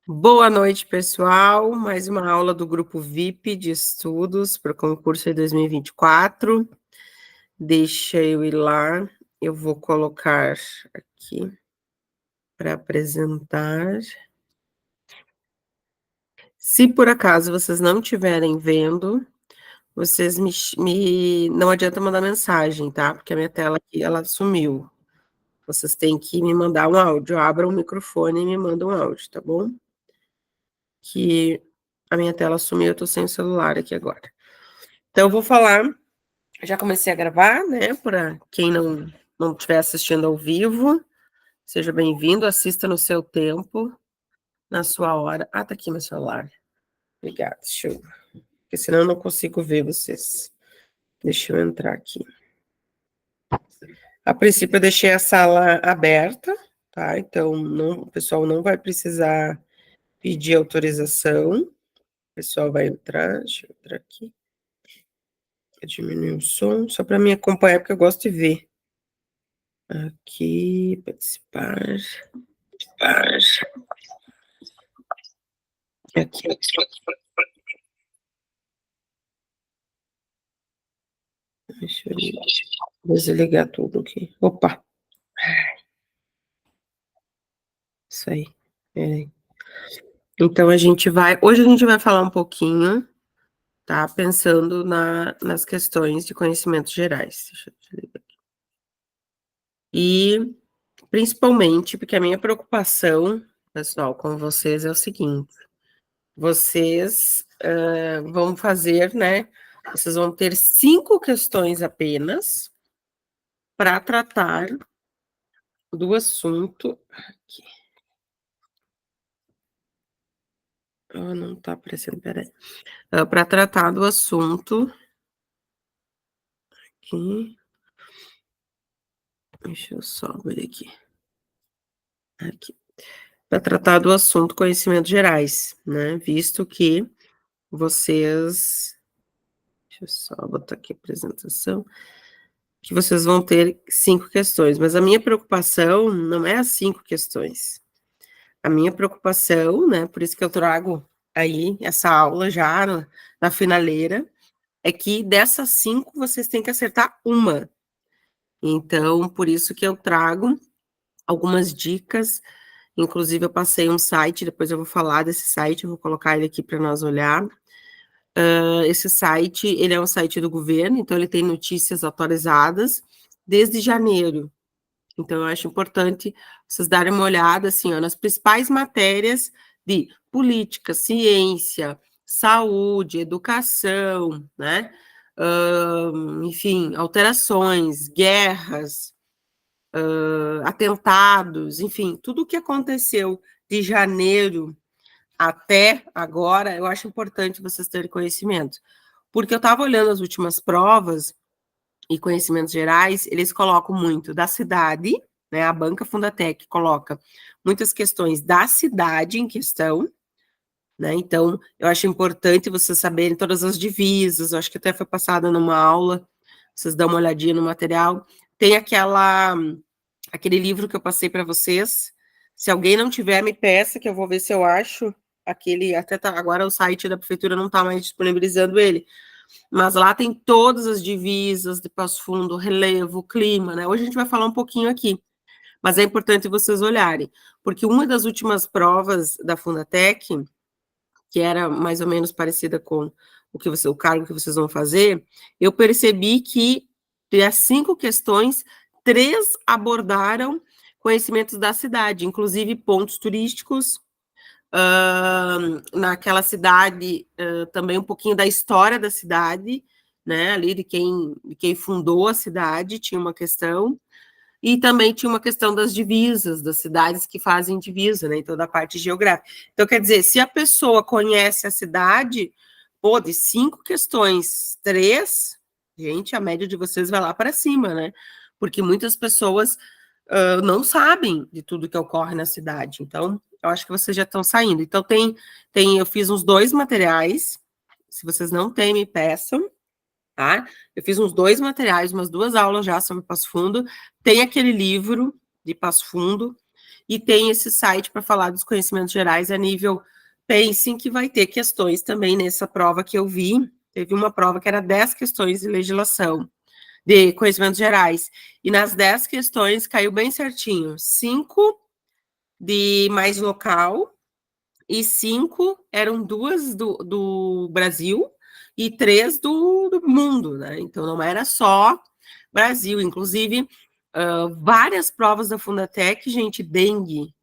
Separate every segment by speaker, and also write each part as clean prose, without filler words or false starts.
Speaker 1: Boa noite, pessoal. Mais uma aula do grupo VIP de estudos para o concurso de 2024. Deixa eu ir lá. Eu vou colocar aqui para apresentar. Se por acaso vocês não estiverem vendo, vocês não adianta mandar mensagem, tá? Porque a minha tela aqui, ela sumiu. Vocês têm que me mandar um áudio. Abram o microfone e me mandam um áudio, tá bom? Que a minha tela sumiu, eu tô sem o celular aqui agora. Então, eu vou falar, já comecei a gravar, né, para quem não estiver assistindo ao vivo, seja bem-vindo, assista no seu tempo, na sua hora. Ah, tá aqui meu celular. Obrigada, porque senão eu não consigo ver vocês. Deixa eu entrar aqui. A princípio, eu deixei a sala aberta, tá? Então, o pessoal não vai precisar pedir autorização. O pessoal vai entrar, deixa eu entrar aqui. Vou diminuir o som, só para me acompanhar, porque eu gosto de ver. Aqui, participar. Aqui. Deixa eu desligar tudo aqui. Opa! Isso aí. Então, hoje a gente vai falar um pouquinho, tá? Pensando nas questões de conhecimentos gerais. Deixa eu desligar aqui. E, principalmente, porque a minha preocupação, pessoal, com vocês é o seguinte: vocês vão fazer, né? Vocês vão ter 5 questões apenas para tratar do assunto. Aqui. Não está aparecendo, peraí. Para tratar do assunto. Aqui. Deixa eu só ver aqui. Aqui. Para tratar do assunto conhecimentos gerais, né? Visto que vocês. Deixa eu só botar aqui a apresentação. Que vocês vão ter 5 questões, mas a minha preocupação não é as 5 questões. A minha preocupação, né, por isso que eu trago aí essa aula já na finaleira, é que dessas 5 vocês têm que acertar uma. Então, por isso que eu trago algumas dicas, inclusive eu passei um site, depois eu vou falar desse site, eu vou colocar ele aqui para nós olhar. Esse site, ele é um site do governo, então ele tem notícias atualizadas desde janeiro. Então, eu acho importante vocês darem uma olhada, assim, ó, nas principais matérias de política, ciência, saúde, educação, né? Enfim, alterações, guerras, atentados, enfim, tudo o que aconteceu de janeiro até agora, eu acho importante vocês terem conhecimento. Porque eu estava olhando as últimas provas e conhecimentos gerais, eles colocam muito da cidade, né? A Banca Fundatec coloca muitas questões da cidade em questão, né? Então, eu acho importante vocês saberem todas as divisas, eu acho que até foi passada numa aula, vocês dão uma olhadinha no material. Tem aquele livro que eu passei para vocês. Se alguém não tiver, me peça, que eu vou ver se eu acho. Até tá, agora o site da prefeitura não está mais disponibilizando ele. Mas lá tem todas as divisas de Passo Fundo, relevo, clima, né? Hoje a gente vai falar um pouquinho aqui, mas é importante vocês olharem, porque uma das últimas provas da Fundatec, que era mais ou menos parecida com o cargo que vocês vão fazer, eu percebi que das 5 questões, 3 abordaram conhecimentos da cidade, inclusive pontos turísticos, naquela cidade, também um pouquinho da história da cidade, né, ali de quem fundou a cidade, tinha uma questão, e também tinha uma questão das divisas, das cidades que fazem divisa, né, então da parte geográfica. Então, quer dizer, se a pessoa conhece a cidade, pô, de 5 questões, 3, gente, a média de vocês vai lá para cima, né, porque muitas pessoas não sabem de tudo que ocorre na cidade, então eu acho que vocês já estão saindo. Então, eu fiz uns 2 materiais, se vocês não têm, me peçam, tá? Eu fiz uns 2 materiais, umas 2 aulas já sobre Passo Fundo, tem aquele livro de Passo Fundo, e tem esse site para falar dos conhecimentos gerais a nível. Pensem que vai ter questões também nessa prova que eu vi. Teve uma prova que era 10 questões de legislação, de conhecimentos gerais. E nas 10 questões caiu bem certinho. 5 de mais local e 5 eram 2 do Brasil e 3 do mundo, né? Então não era só Brasil. Inclusive, várias provas da Fundatec, gente, dengue,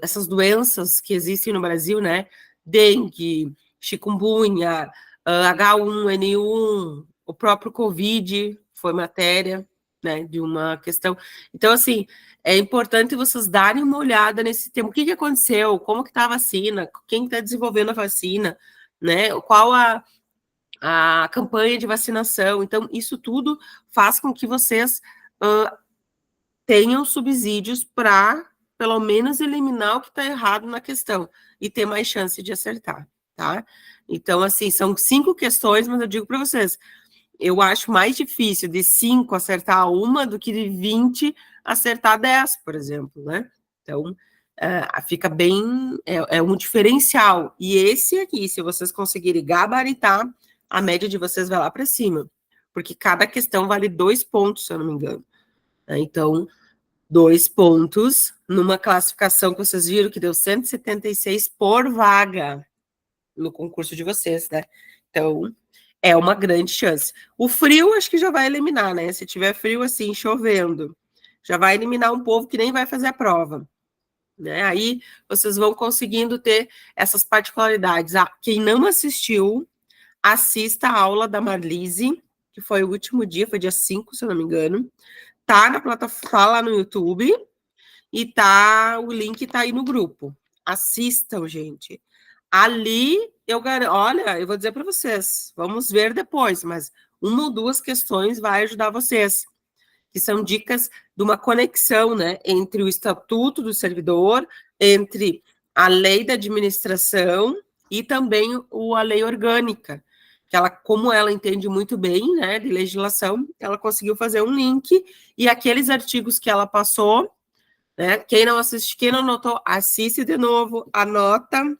Speaker 1: essas doenças que existem no Brasil, né? Dengue, chikungunya, H1N1, o próprio Covid foi matéria, né, de uma questão. Então, assim, é importante vocês darem uma olhada nesse tema. O que aconteceu? Como que está a vacina? Quem está desenvolvendo a vacina? Né? Qual a campanha de vacinação? Então, isso tudo faz com que vocês tenham subsídios para, pelo menos, eliminar o que está errado na questão e ter mais chance de acertar, tá? Então, assim, são 5 questões, mas eu digo para vocês, eu acho mais difícil de 5 acertar uma do que de 20 acertar 10, por exemplo, né? Então, fica bem, é um diferencial. E esse aqui, se vocês conseguirem gabaritar, a média de vocês vai lá para cima, porque cada questão vale 2 pontos, se eu não me engano. Então, 2 pontos numa classificação que vocês viram que deu 176 por vaga no concurso de vocês, né? Então, é uma grande chance. O frio, acho que já vai eliminar, né? Se tiver frio assim, chovendo, já vai eliminar um povo que nem vai fazer a prova, né? Aí, vocês vão conseguindo ter essas particularidades. Quem não assistiu, assista a aula da Marlise, que foi o último dia, foi dia 5, se eu não me engano. Tá na plataforma, tá lá no YouTube, e o link tá aí no grupo. Assistam, gente. Ali, olha, eu vou dizer para vocês, vamos ver depois, mas 1 ou 2 questões vai ajudar vocês, que são dicas de uma conexão, né, entre o Estatuto do Servidor, entre a lei da administração e também a lei orgânica, que ela, como ela entende muito bem, né, de legislação, ela conseguiu fazer um link, e aqueles artigos que ela passou, né, quem não assiste, quem não anotou, assiste de novo, anota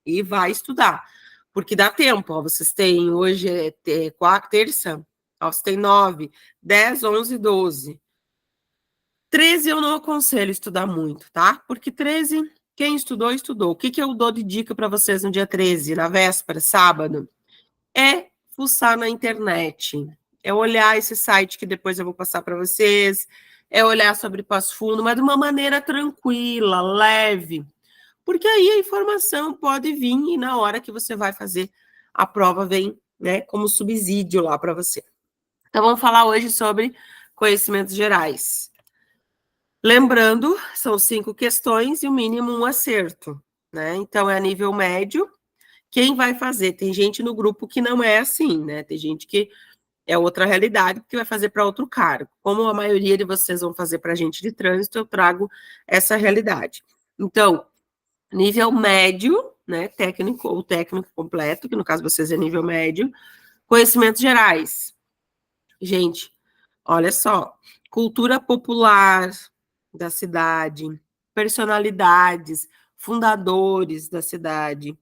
Speaker 1: e vai estudar, porque dá tempo, ó, vocês têm, hoje é terça, ó, vocês têm 9, 10, 11, 12. 13 eu não aconselho estudar muito, tá? Porque 13, quem estudou, estudou. O que eu dou de dica para vocês no dia 13, na véspera, sábado? É fuçar na internet, é olhar esse site que depois eu vou passar para vocês, é olhar sobre Passo Fundo, mas de uma maneira tranquila, leve, porque aí a informação pode vir e na hora que você vai fazer a prova vem, né, como subsídio lá para você. Então, vamos falar hoje sobre conhecimentos gerais. Lembrando, são 5 questões e o mínimo 1 acerto, né? Então, é a nível médio. Quem vai fazer? Tem gente no grupo que não é assim, né? Tem gente que é outra realidade, que vai fazer para outro cargo. Como a maioria de vocês vão fazer para gente de trânsito, eu trago essa realidade. Então, nível médio, né? Técnico ou técnico completo, que no caso vocês é nível médio. Conhecimentos gerais. Gente, olha só. Cultura popular da cidade, personalidades, fundadores da cidade.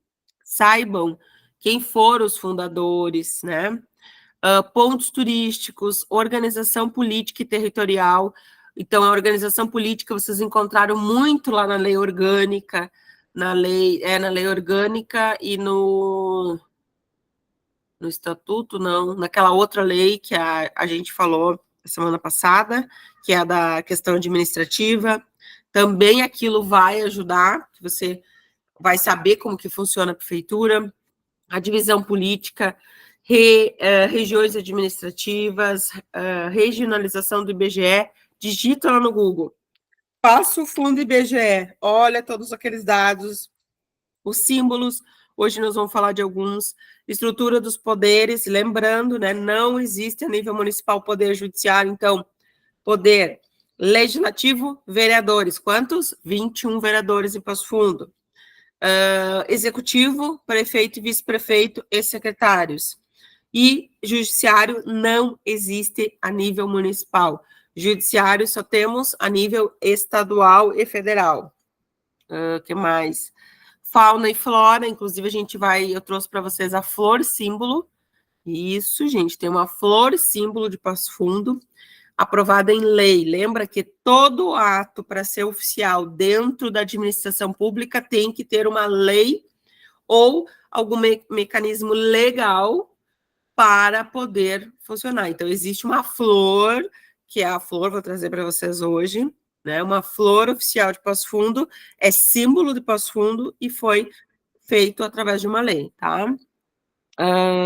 Speaker 1: Saibam quem foram os fundadores, né? Pontos turísticos, organização política e territorial. Então, a organização política vocês encontraram muito lá na lei orgânica, na lei orgânica e no estatuto, não, naquela outra lei que a gente falou semana passada, que é a da questão administrativa. Também aquilo vai ajudar, que você vai saber como que funciona a prefeitura, a divisão política, regiões administrativas, regionalização do IBGE, digita lá no Google, Passo Fundo IBGE, olha todos aqueles dados, os símbolos, hoje nós vamos falar de alguns, estrutura dos poderes, lembrando, né, não existe a nível municipal poder judiciário, então, poder legislativo, vereadores, quantos? 21 vereadores em Passo Fundo. Executivo, prefeito e vice-prefeito e secretários. E judiciário não existe a nível municipal. Judiciário só temos a nível estadual e federal. Que mais? Fauna e flora, inclusive eu trouxe para vocês a flor símbolo. Isso, gente, tem uma flor símbolo de Passo Fundo, aprovada em lei. Lembra que todo ato para ser oficial dentro da administração pública tem que ter uma lei ou algum mecanismo legal para poder funcionar. Então, existe uma flor, que é a flor, vou trazer para vocês hoje, né? Uma flor oficial de Passo Fundo, é símbolo de Passo Fundo e foi feito através de uma lei, tá?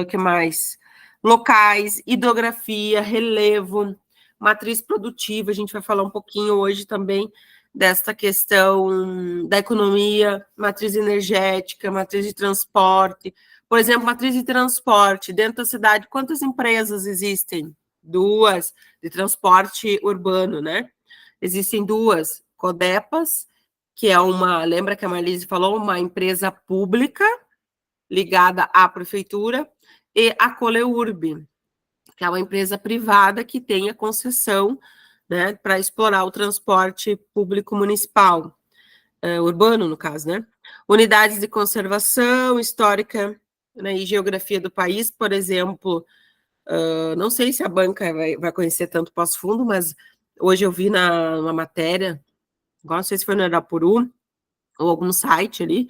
Speaker 1: Que mais? Locais, hidrografia, relevo, matriz produtiva, a gente vai falar um pouquinho hoje também desta questão da economia, matriz energética, matriz de transporte. Por exemplo, matriz de transporte, dentro da cidade, quantas empresas existem? 2, de transporte urbano, né? Existem 2, Codepas, que é lembra que a Marlise falou, uma empresa pública, ligada à prefeitura, e a Coleurb, que é uma empresa privada que tem a concessão, né, para explorar o transporte público municipal, urbano, no caso, né? Unidades de conservação histórica, né, e geografia do país, por exemplo, não sei se a banca vai conhecer tanto Passo Fundo, mas hoje eu vi numa matéria, não sei se foi no Arapuru, ou algum site ali,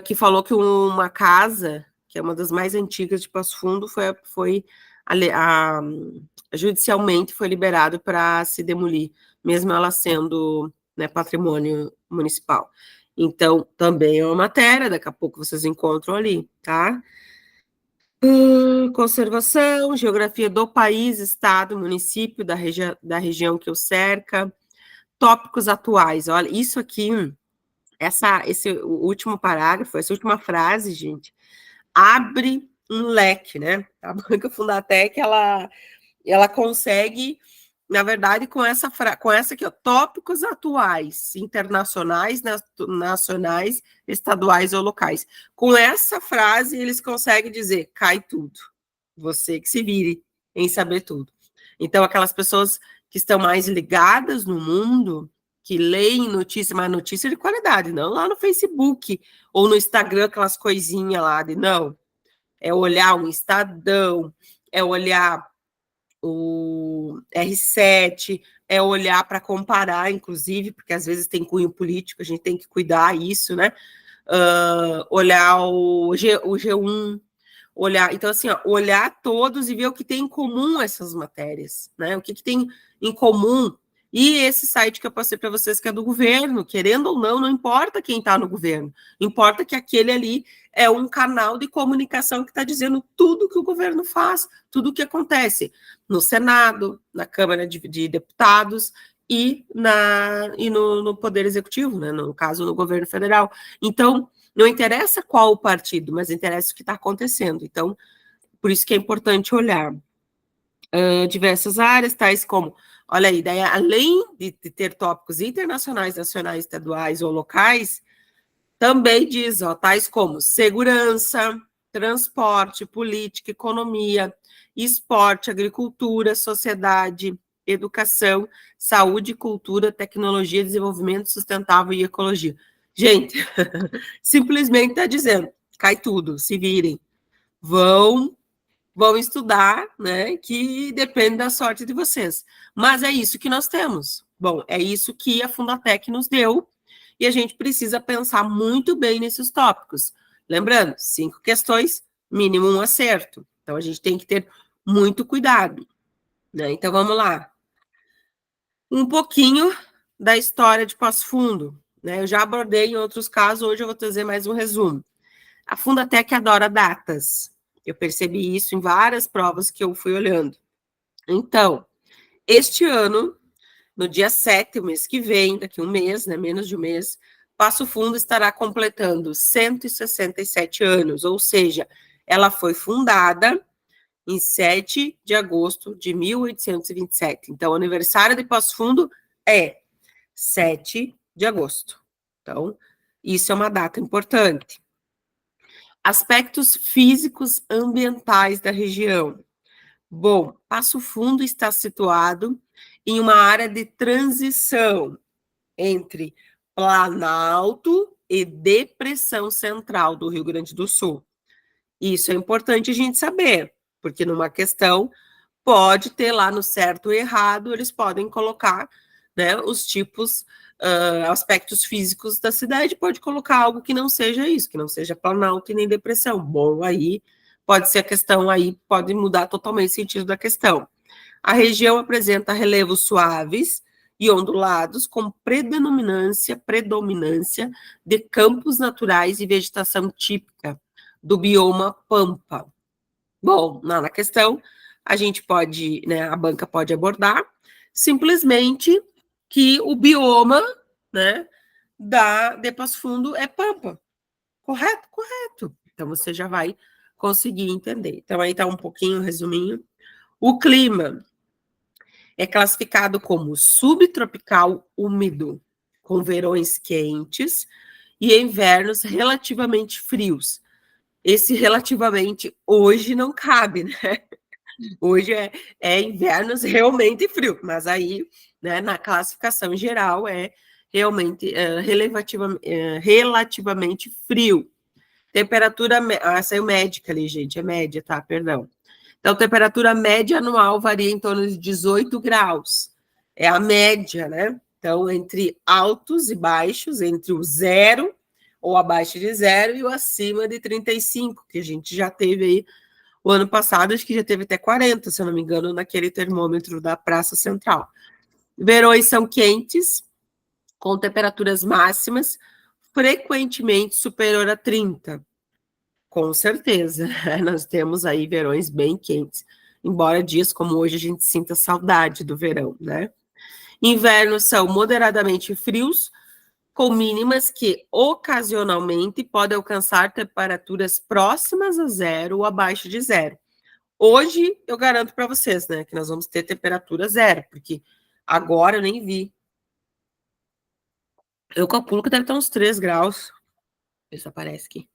Speaker 1: que falou que uma casa, que é uma das mais antigas de Passo Fundo, judicialmente foi liberado para se demolir, mesmo ela sendo, né, patrimônio municipal. Então, também é uma matéria, daqui a pouco vocês encontram ali, tá? Conservação, geografia do país, estado, município, da região que o cerca, tópicos atuais. Olha, isso aqui, esse último parágrafo, essa última frase, gente, abre um leque, né? A Banca Fundatec, ela consegue, na verdade, com essa aqui, ó, tópicos atuais, internacionais, nacionais, estaduais ou locais. Com essa frase, eles conseguem dizer, cai tudo. Você que se vire em saber tudo. Então, aquelas pessoas que estão mais ligadas no mundo, que leem notícia, mas notícia de qualidade, não lá no Facebook ou no Instagram, aquelas coisinhas lá, não. É olhar o Estadão, é olhar o R7, é olhar para comparar, inclusive, porque às vezes tem cunho político, a gente tem que cuidar isso, né? Olhar o G1, olhar, então assim, ó, olhar todos e ver o que tem em comum essas matérias, né? O que tem em comum. E esse site que eu passei para vocês, que é do governo, querendo ou não, não importa quem está no governo, importa que aquele ali é um canal de comunicação que está dizendo tudo que o governo faz, tudo o que acontece no Senado, na Câmara de Deputados e no Poder Executivo, né? No caso, no governo federal. Então, não interessa qual o partido, mas interessa o que está acontecendo. Então, por isso que é importante olhar diversas áreas, tais como, olha aí, daí, além de ter tópicos internacionais, nacionais, estaduais ou locais, também diz, ó, tais como segurança, transporte, política, economia, esporte, agricultura, sociedade, educação, saúde, cultura, tecnologia, desenvolvimento sustentável e ecologia. Gente, simplesmente está dizendo, cai tudo, se virem, vão estudar, né, que depende da sorte de vocês. Mas é isso que nós temos. Bom, é isso que a Fundatec nos deu, e a gente precisa pensar muito bem nesses tópicos. Lembrando, 5 questões, mínimo um acerto. Então, a gente tem que ter muito cuidado, né? Então, vamos lá. Um pouquinho da história de Passo Fundo, né? Eu já abordei em outros casos, hoje eu vou trazer mais um resumo. A Fundatec adora datas. Eu percebi isso em várias provas que eu fui olhando. Então, este ano, no dia 7, o mês que vem, daqui um mês, né, menos de um mês, Passo Fundo estará completando 167 anos, ou seja, ela foi fundada em 7 de agosto de 1827. Então, o aniversário de Passo Fundo é 7 de agosto. Então, isso é uma data importante. Aspectos físicos ambientais da região. Bom, Passo Fundo está situado em uma área de transição entre Planalto e Depressão Central do Rio Grande do Sul. Isso é importante a gente saber, porque numa questão pode ter lá no certo ou errado, eles podem colocar, né, os tipos, aspectos físicos da cidade, pode colocar algo que não seja isso, que não seja Planalto e nem Depressão. Bom, aí pode ser a questão, aí pode mudar totalmente o sentido da questão. A região apresenta relevos suaves e ondulados com predominância de campos naturais e vegetação típica do bioma Pampa. Bom, na questão, a gente pode, né, a banca pode abordar simplesmente que o bioma, né, de Passo Fundo é Pampa. Correto? Correto. Então, você já vai conseguir entender. Então, aí está um pouquinho, resuminho. O clima é classificado como subtropical úmido, com verões quentes e invernos relativamente frios. Esse relativamente hoje não cabe, né? Hoje é invernos realmente frio, mas aí, né, na classificação geral, é realmente relativamente frio. Temperatura, saiu médica ali, gente, é média, tá? Perdão. Então, temperatura média anual varia em torno de 18 graus. É a média, né? Então, entre altos e baixos, entre o zero ou abaixo de zero e o acima de 35, que a gente já teve aí o ano passado, acho que já teve até 40, se eu não me engano, naquele termômetro da Praça Central. Verões são quentes, com temperaturas máximas frequentemente superior a 30. Com certeza, nós temos aí verões bem quentes, embora dias como hoje a gente sinta saudade do verão, né? Invernos são moderadamente frios, com mínimas que ocasionalmente podem alcançar temperaturas próximas a zero ou abaixo de zero. Hoje eu garanto para vocês, né, que nós vamos ter temperatura zero, porque agora eu nem vi. Eu calculo que deve estar uns 3 graus. Isso aparece aqui.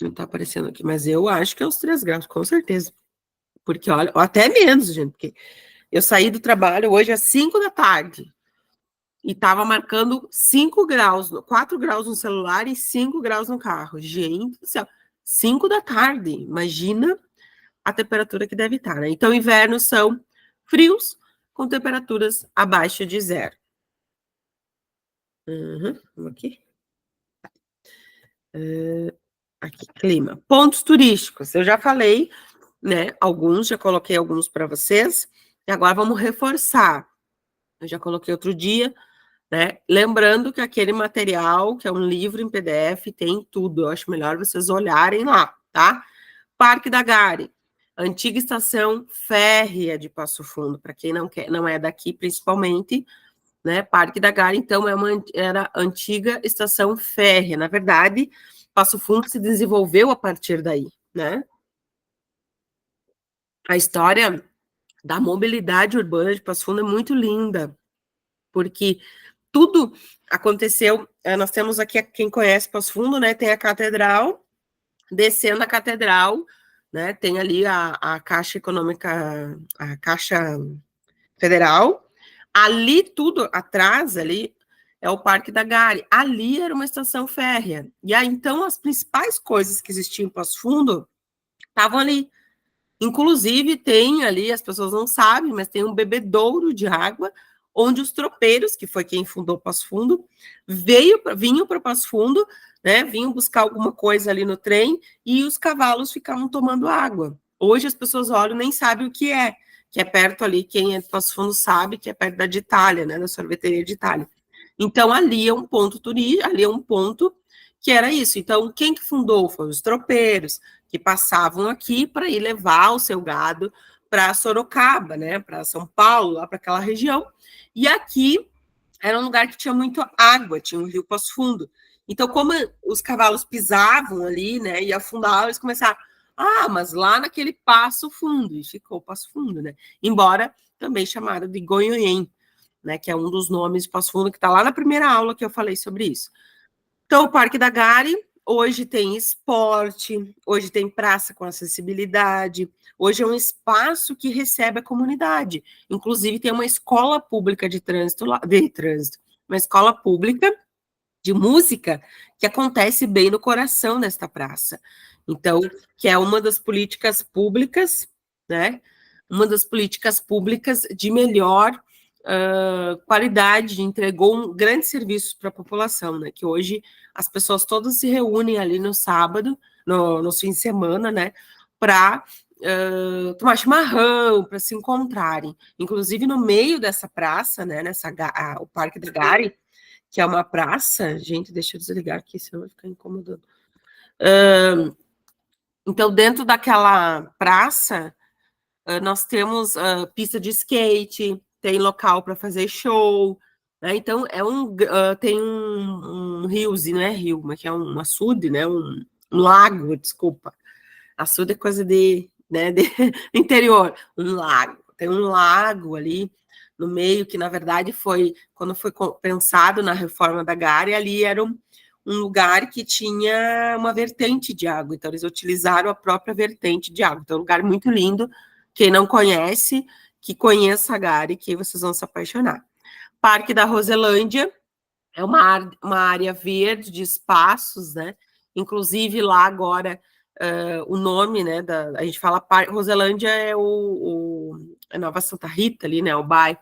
Speaker 1: Não está aparecendo aqui, mas eu acho que é uns 3 graus, com certeza. Porque, olha, até menos, gente, porque eu saí do trabalho hoje às 5 da tarde e estava marcando 5 graus, 4 graus no celular e 5 graus no carro. Gente do céu, 5 da tarde, imagina a temperatura que deve estar, né? Então, invernos são frios, com temperaturas abaixo de zero. Vamos aqui. Aqui, clima. Pontos turísticos, eu já falei, né? Alguns, já coloquei alguns para vocês, e agora vamos reforçar. Eu já coloquei outro dia, né? Lembrando que aquele material, que é um livro em PDF, tem tudo. Eu acho melhor vocês olharem lá, tá? Parque da Gari, antiga estação férrea de Passo Fundo, para quem não é daqui, principalmente, né? Parque da Gari, então, era antiga estação férrea. Na verdade, Passo Fundo se desenvolveu a partir daí, né? A história da mobilidade urbana de Passo Fundo é muito linda, porque tudo aconteceu. Nós temos aqui, quem conhece Passo Fundo, né? Tem a catedral, descendo a catedral, né? Tem ali a Caixa Econômica, a Caixa Federal. Ali, tudo atrás, ali, é o Parque da Gari. Ali era uma estação férrea. E aí, então, as principais coisas que existiam em Passo Fundo estavam ali. Inclusive, tem ali, as pessoas não sabem, mas tem um bebedouro de água, onde os tropeiros, que foi quem fundou Passo Fundo, vinham para Passo Fundo, né? Vinham buscar alguma coisa ali no trem e os cavalos ficavam tomando água. Hoje as pessoas olham e nem sabem o que é perto ali, quem é de Passo Fundo sabe que é perto da de Itália, né? Da sorveteria de Itália. Então, ali é um ponto turístico, ali é um ponto que era isso. Então, quem que fundou? Foram os tropeiros, que passavam aqui para ir levar o seu gado para Sorocaba, né? Para São Paulo, lá para aquela região. E aqui era um lugar que tinha muito água, tinha um rio Passo Fundo. Então, como os cavalos pisavam ali, né, e afundavam, eles começaram, mas lá naquele Passo Fundo, e ficou Passo Fundo, né? Embora também chamado de Gonhoém, né, que é um dos nomes de Passo Fundo, que está lá na primeira aula que eu falei sobre isso. Então, o Parque da Gari hoje tem esporte, hoje tem praça com acessibilidade, hoje é um espaço que recebe a comunidade. Inclusive, tem uma escola pública de trânsito, uma escola pública de música que acontece bem no coração desta praça. Então, que é uma das políticas públicas, né? Uma das políticas públicas de melhor qualidade, entregou grandes serviços para a população, né? Que hoje as pessoas todas se reúnem ali no sábado, no fim de semana, né? Para tomar chimarrão, para se encontrarem. Inclusive, no meio dessa praça, né? O Parque da Gari, que é uma praça, gente, deixa eu desligar aqui, senão vai ficar incomodando. Então, dentro daquela praça, nós temos pista de skate, tem local para fazer show, né? Então, tem um riozinho, não é rio, mas é um açude, né? Um lago, desculpa. Açude é coisa né, de interior, um lago. Tem um lago ali no meio, que na verdade quando foi pensado na reforma da Gari, ali era um lugar que tinha uma vertente de água, então eles utilizaram a própria vertente de água. Então, é um lugar muito lindo. Quem não conhece, que conheça a Gari, que vocês vão se apaixonar. Parque da Roselândia é uma área verde de espaços, né? Inclusive lá agora o nome, né? A gente fala Roselândia é a Nova Santa Rita ali, né? O bairro.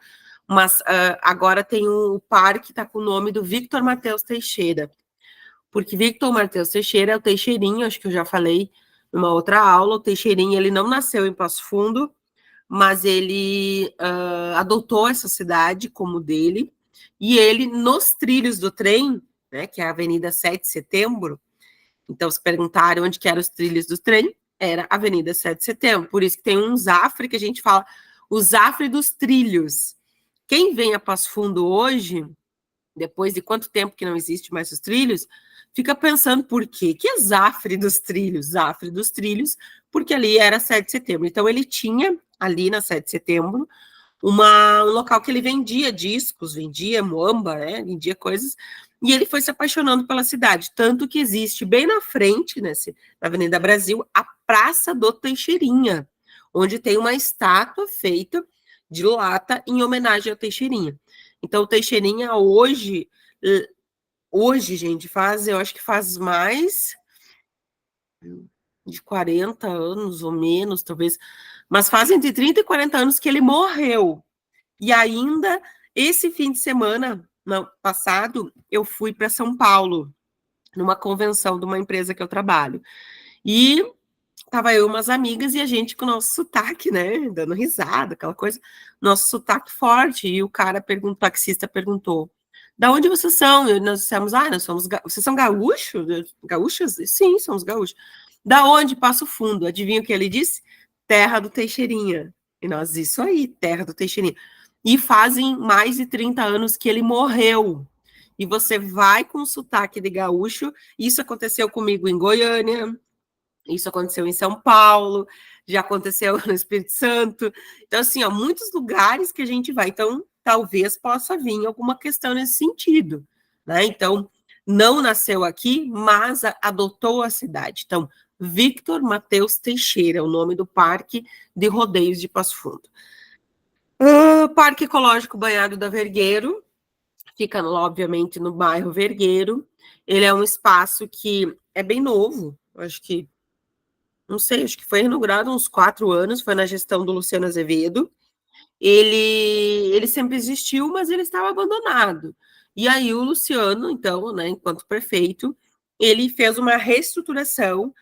Speaker 1: Mas agora tem o parque está com o nome do Victor Mateus Teixeira, porque Victor Mateus Teixeira é o Teixeirinho, acho que eu já falei numa outra aula. O Teixeirinho, ele não nasceu em Passo Fundo, mas ele adotou essa cidade como dele, e ele, nos trilhos do trem, né, que é a Avenida 7 de Setembro, então se perguntaram onde que eram os trilhos do trem, era a Avenida 7 de Setembro, por isso que tem um Zafre, que a gente fala, o Zafre dos trilhos. Quem vem a Passo Fundo hoje, depois de quanto tempo que não existe mais os trilhos, fica pensando por quê? Que é Zafre dos trilhos? Zafre dos trilhos, porque ali era 7 de setembro. Então, ele tinha, ali na 7 de setembro, um local que ele vendia discos, vendia muamba, né? Vendia coisas, e ele foi se apaixonando pela cidade, tanto que existe bem na frente, na Avenida Brasil, a Praça do Teixeirinha, onde tem uma estátua feita de lata em homenagem ao Teixeirinha. Então, o Teixeirinha hoje, gente, eu acho que faz mais de 40 anos ou menos, talvez, mas faz entre 30 e 40 anos que ele morreu. E ainda, esse fim de semana passado, eu fui para São Paulo, numa convenção de uma empresa que eu trabalho. E tava eu e umas amigas e a gente com o nosso sotaque, né, dando risada, aquela coisa, nosso sotaque forte. E o taxista perguntou, da onde vocês são? E nós dissemos, nós somos, vocês são gaúchos? Gaúchas? Sim, somos gaúchos. Da onde? Passo Fundo. Adivinha o que ele disse? Terra do Teixeirinha. E nós, isso aí, terra do Teixeirinha. E fazem mais de 30 anos que ele morreu. E você vai com sotaque de gaúcho. Isso aconteceu comigo em Goiânia, isso aconteceu em São Paulo, já aconteceu no Espírito Santo. Então, assim, há muitos lugares que a gente vai. Então, talvez possa vir alguma questão nesse sentido, né? Então, não nasceu aqui, mas adotou a cidade. Então, Victor Mateus Teixeira é o nome do Parque de Rodeios de Passo Fundo. Parque Ecológico Banhado da Vergueiro, fica, obviamente, no bairro Vergueiro. Ele é um espaço que é bem novo, acho que não sei, acho que foi inaugurado há uns 4 anos, foi na gestão do Luciano Azevedo. Ele sempre existiu, mas ele estava abandonado. E aí o Luciano, então, né, enquanto prefeito, ele fez uma reestruturação,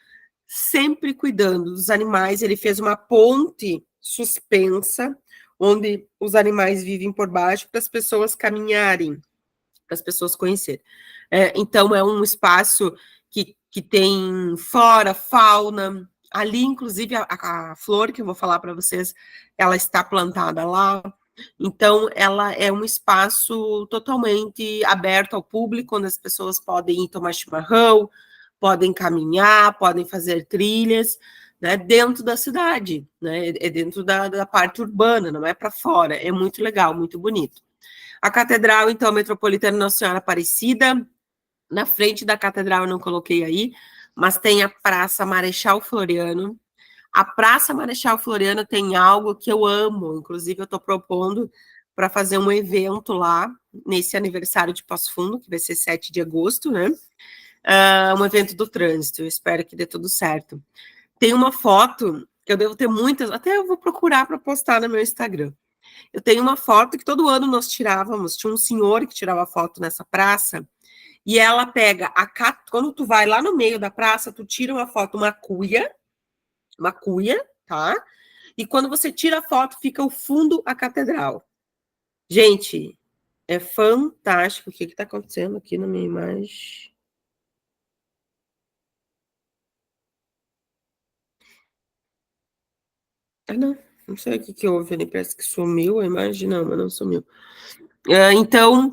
Speaker 1: sempre cuidando dos animais. Ele fez uma ponte suspensa, onde os animais vivem por baixo, para as pessoas caminharem, para as pessoas conhecerem. Então, é um espaço que tem flora, fauna. Ali, inclusive, a flor que eu vou falar para vocês, ela está plantada lá. Então, ela é um espaço totalmente aberto ao público, onde as pessoas podem ir tomar chimarrão, podem caminhar, podem fazer trilhas, né, dentro da cidade, né, é dentro da parte urbana, não é para fora. É muito legal, muito bonito. A Catedral, então, Metropolitana Nossa Senhora Aparecida, Na frente da catedral eu não coloquei aí, mas tem a Praça Marechal Floriano. A Praça Marechal Floriano tem algo que eu amo, inclusive eu estou propondo para fazer um evento lá, nesse aniversário de Passo Fundo, que vai ser 7 de agosto, né? Um evento do trânsito, eu espero que dê tudo certo. Tem uma foto, que eu devo ter muitas, até eu vou procurar para postar no meu Instagram. Eu tenho uma foto que todo ano nós tirávamos, tinha um senhor que tirava foto nessa praça, e ela pega, quando tu vai lá no meio da praça, tu tira uma foto, uma cuia, tá? E quando você tira a foto, fica o fundo, a catedral. Gente, é fantástico. O que está acontecendo aqui na minha imagem? Ah, não sei o que houve ali, parece que sumiu a imagem, não, mas não sumiu. Então,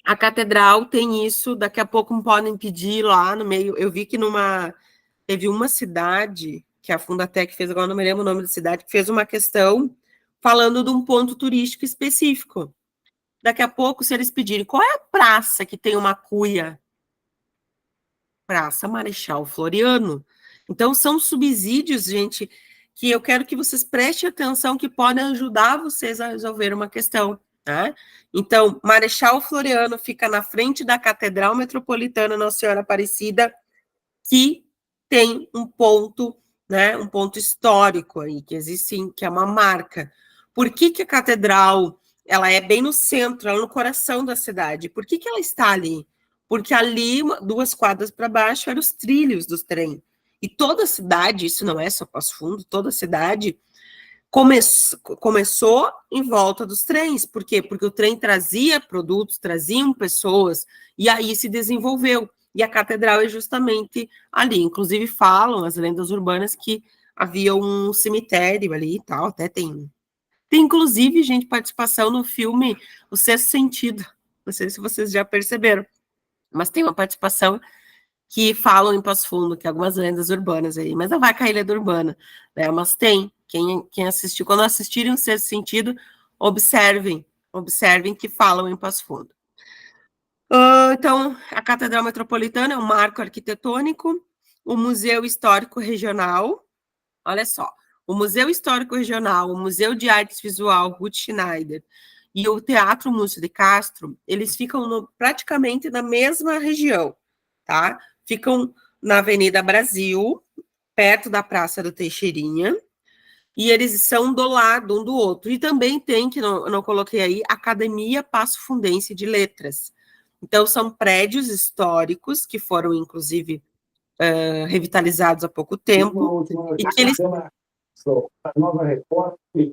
Speaker 1: a catedral tem isso, daqui a pouco podem pedir lá no meio. Eu vi que teve uma cidade, que a Fundatec fez, agora não me lembro o nome da cidade, que fez uma questão falando de um ponto turístico específico. Daqui a pouco, se eles pedirem, qual é a praça que tem uma cuia? Praça Marechal Floriano. Então, são subsídios, gente, que eu quero que vocês prestem atenção, que podem ajudar vocês a resolver uma questão, tá? Então, Marechal Floriano fica na frente da Catedral Metropolitana Nossa Senhora Aparecida, que tem um ponto, né, um ponto histórico aí, que existe, que é uma marca. Por que a catedral, ela é bem no centro, ela é no coração da cidade? Por que ela está ali? Porque ali, 2 quadras para baixo, eram os trilhos dos trem. E toda a cidade, isso não é só Passo Fundo, toda a cidade começou em volta dos trens. Por quê? Porque o trem trazia produtos, traziam pessoas, e aí se desenvolveu. E a catedral é justamente ali. Inclusive falam as lendas urbanas que havia um cemitério ali e tal, até tem inclusive, gente, participação no filme O Sexto Sentido. Não sei se vocês já perceberam, mas tem uma participação que falam em Passo Fundo, que é algumas lendas urbanas aí, mas não vai cair lenda urbana, né? Mas tem. Quem assistiu, quando assistirem O Sexto Sentido, observem que falam em Passo Fundo. Então, a Catedral Metropolitana é um marco arquitetônico, o Museu Histórico Regional, olha só, o Museu Histórico Regional, o Museu de Artes Visual Ruth Schneider e o Teatro Múcio de Castro, eles ficam praticamente na mesma região, tá? Ficam na Avenida Brasil, perto da Praça do Teixeirinha, e eles são do lado um do outro. E também tem, que eu não coloquei aí, Academia Passo Fundense de Letras. Então, são prédios históricos que foram, inclusive, revitalizados há pouco tempo, e que eles... A nova repórter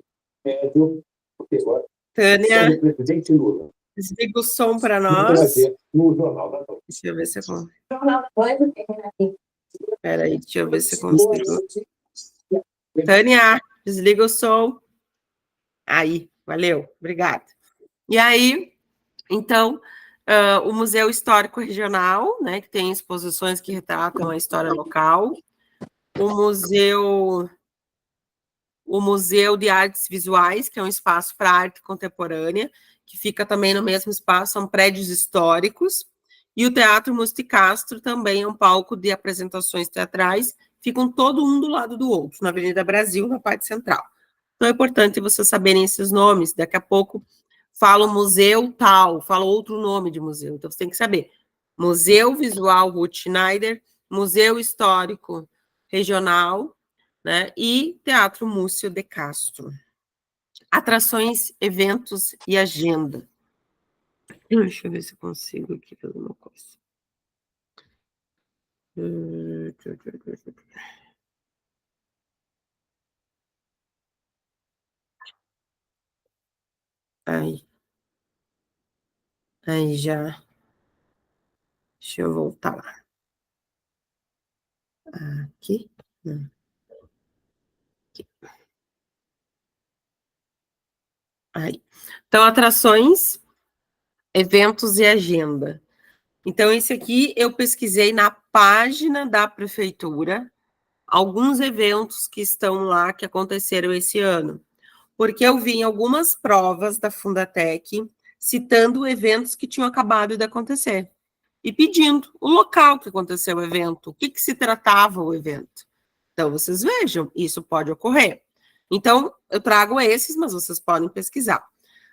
Speaker 1: Tânia, desliga o som para nós. Deixa eu ver se eu consigo. Espera aí, deixa eu ver se eu consigo. Tânia, desliga o som. Aí, valeu, obrigada. E aí, então, o Museu Histórico Regional, né, que tem exposições que retratam a história local. O Museu de Artes Visuais, que é um espaço para arte contemporânea, que fica também no mesmo espaço, são prédios históricos, e o Teatro Múcio de Castro também é um palco de apresentações teatrais, ficam todo um do lado do outro, na Avenida Brasil, na parte central. Então é importante vocês saberem esses nomes, daqui a pouco fala museu tal, fala outro nome de museu, então você tem que saber. Museu Visual Ruth Schneider, Museu Histórico Regional, né? E Teatro Múcio de Castro. Atrações, eventos e agenda. Deixa eu ver se eu consigo aqui fazer uma coisa. Aí já. Deixa eu voltar lá. Aqui. Aqui. Aí. Então, atrações, eventos e agenda. Então, esse aqui eu pesquisei na página da prefeitura alguns eventos que estão lá, que aconteceram esse ano. Porque eu vi em algumas provas da Fundatec citando eventos que tinham acabado de acontecer. e pedindo o local que aconteceu o evento, o que se tratava o evento. Então, vocês vejam, isso pode ocorrer. Então, eu trago esses, mas vocês podem pesquisar.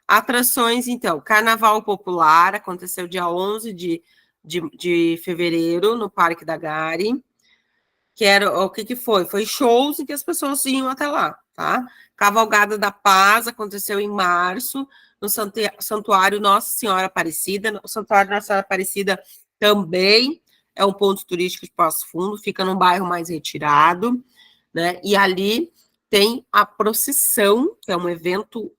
Speaker 1: Atrações, então, Carnaval Popular, aconteceu dia 11 de fevereiro, no Parque da Gari, que era, o que foi? Foi shows em que as pessoas iam até lá, tá? Cavalgada da Paz, aconteceu em março, no Santuário Nossa Senhora Aparecida. O Santuário Nossa Senhora Aparecida também é um ponto turístico de Passo Fundo, fica num bairro mais retirado, né? E ali tem a procissão, que é um evento,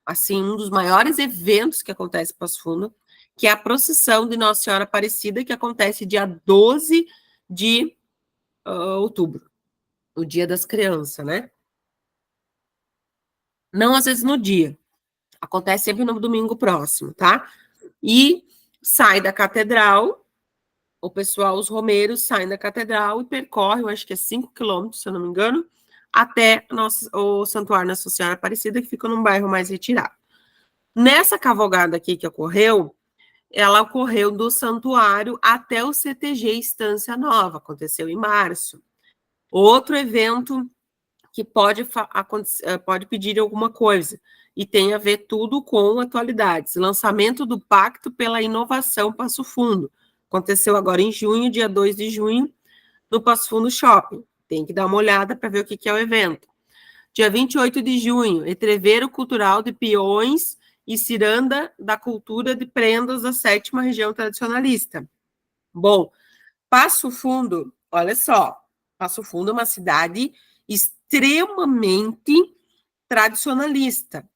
Speaker 1: assim, um dos maiores eventos que acontece em Passo Fundo, que é a procissão de Nossa Senhora Aparecida, que acontece dia 12 de outubro, o Dia das Crianças, né? Não às vezes no dia, acontece sempre no domingo próximo, tá? E sai da catedral, o pessoal, os romeiros saem da catedral e percorrem, eu acho que é 5 quilômetros, se eu não me engano, até o Santuário Nossa Senhora Aparecida, que fica num bairro mais retirado. Nessa cavalgada aqui que ocorreu, ela ocorreu do santuário até o CTG Estância Nova, aconteceu em março. Outro evento que pode pedir alguma coisa, e tem a ver tudo com atualidades. Lançamento do Pacto pela Inovação Passo Fundo. Aconteceu agora em junho, dia 2 de junho, no Passo Fundo Shopping. Tem que dar uma olhada para ver o que é o evento. Dia 28 de junho, Entreveiro Cultural de Peões e Ciranda da Cultura de Prendas da 7ª Região Tradicionalista. Bom, Passo Fundo, olha só, Passo Fundo é uma cidade extremamente tradicionalista.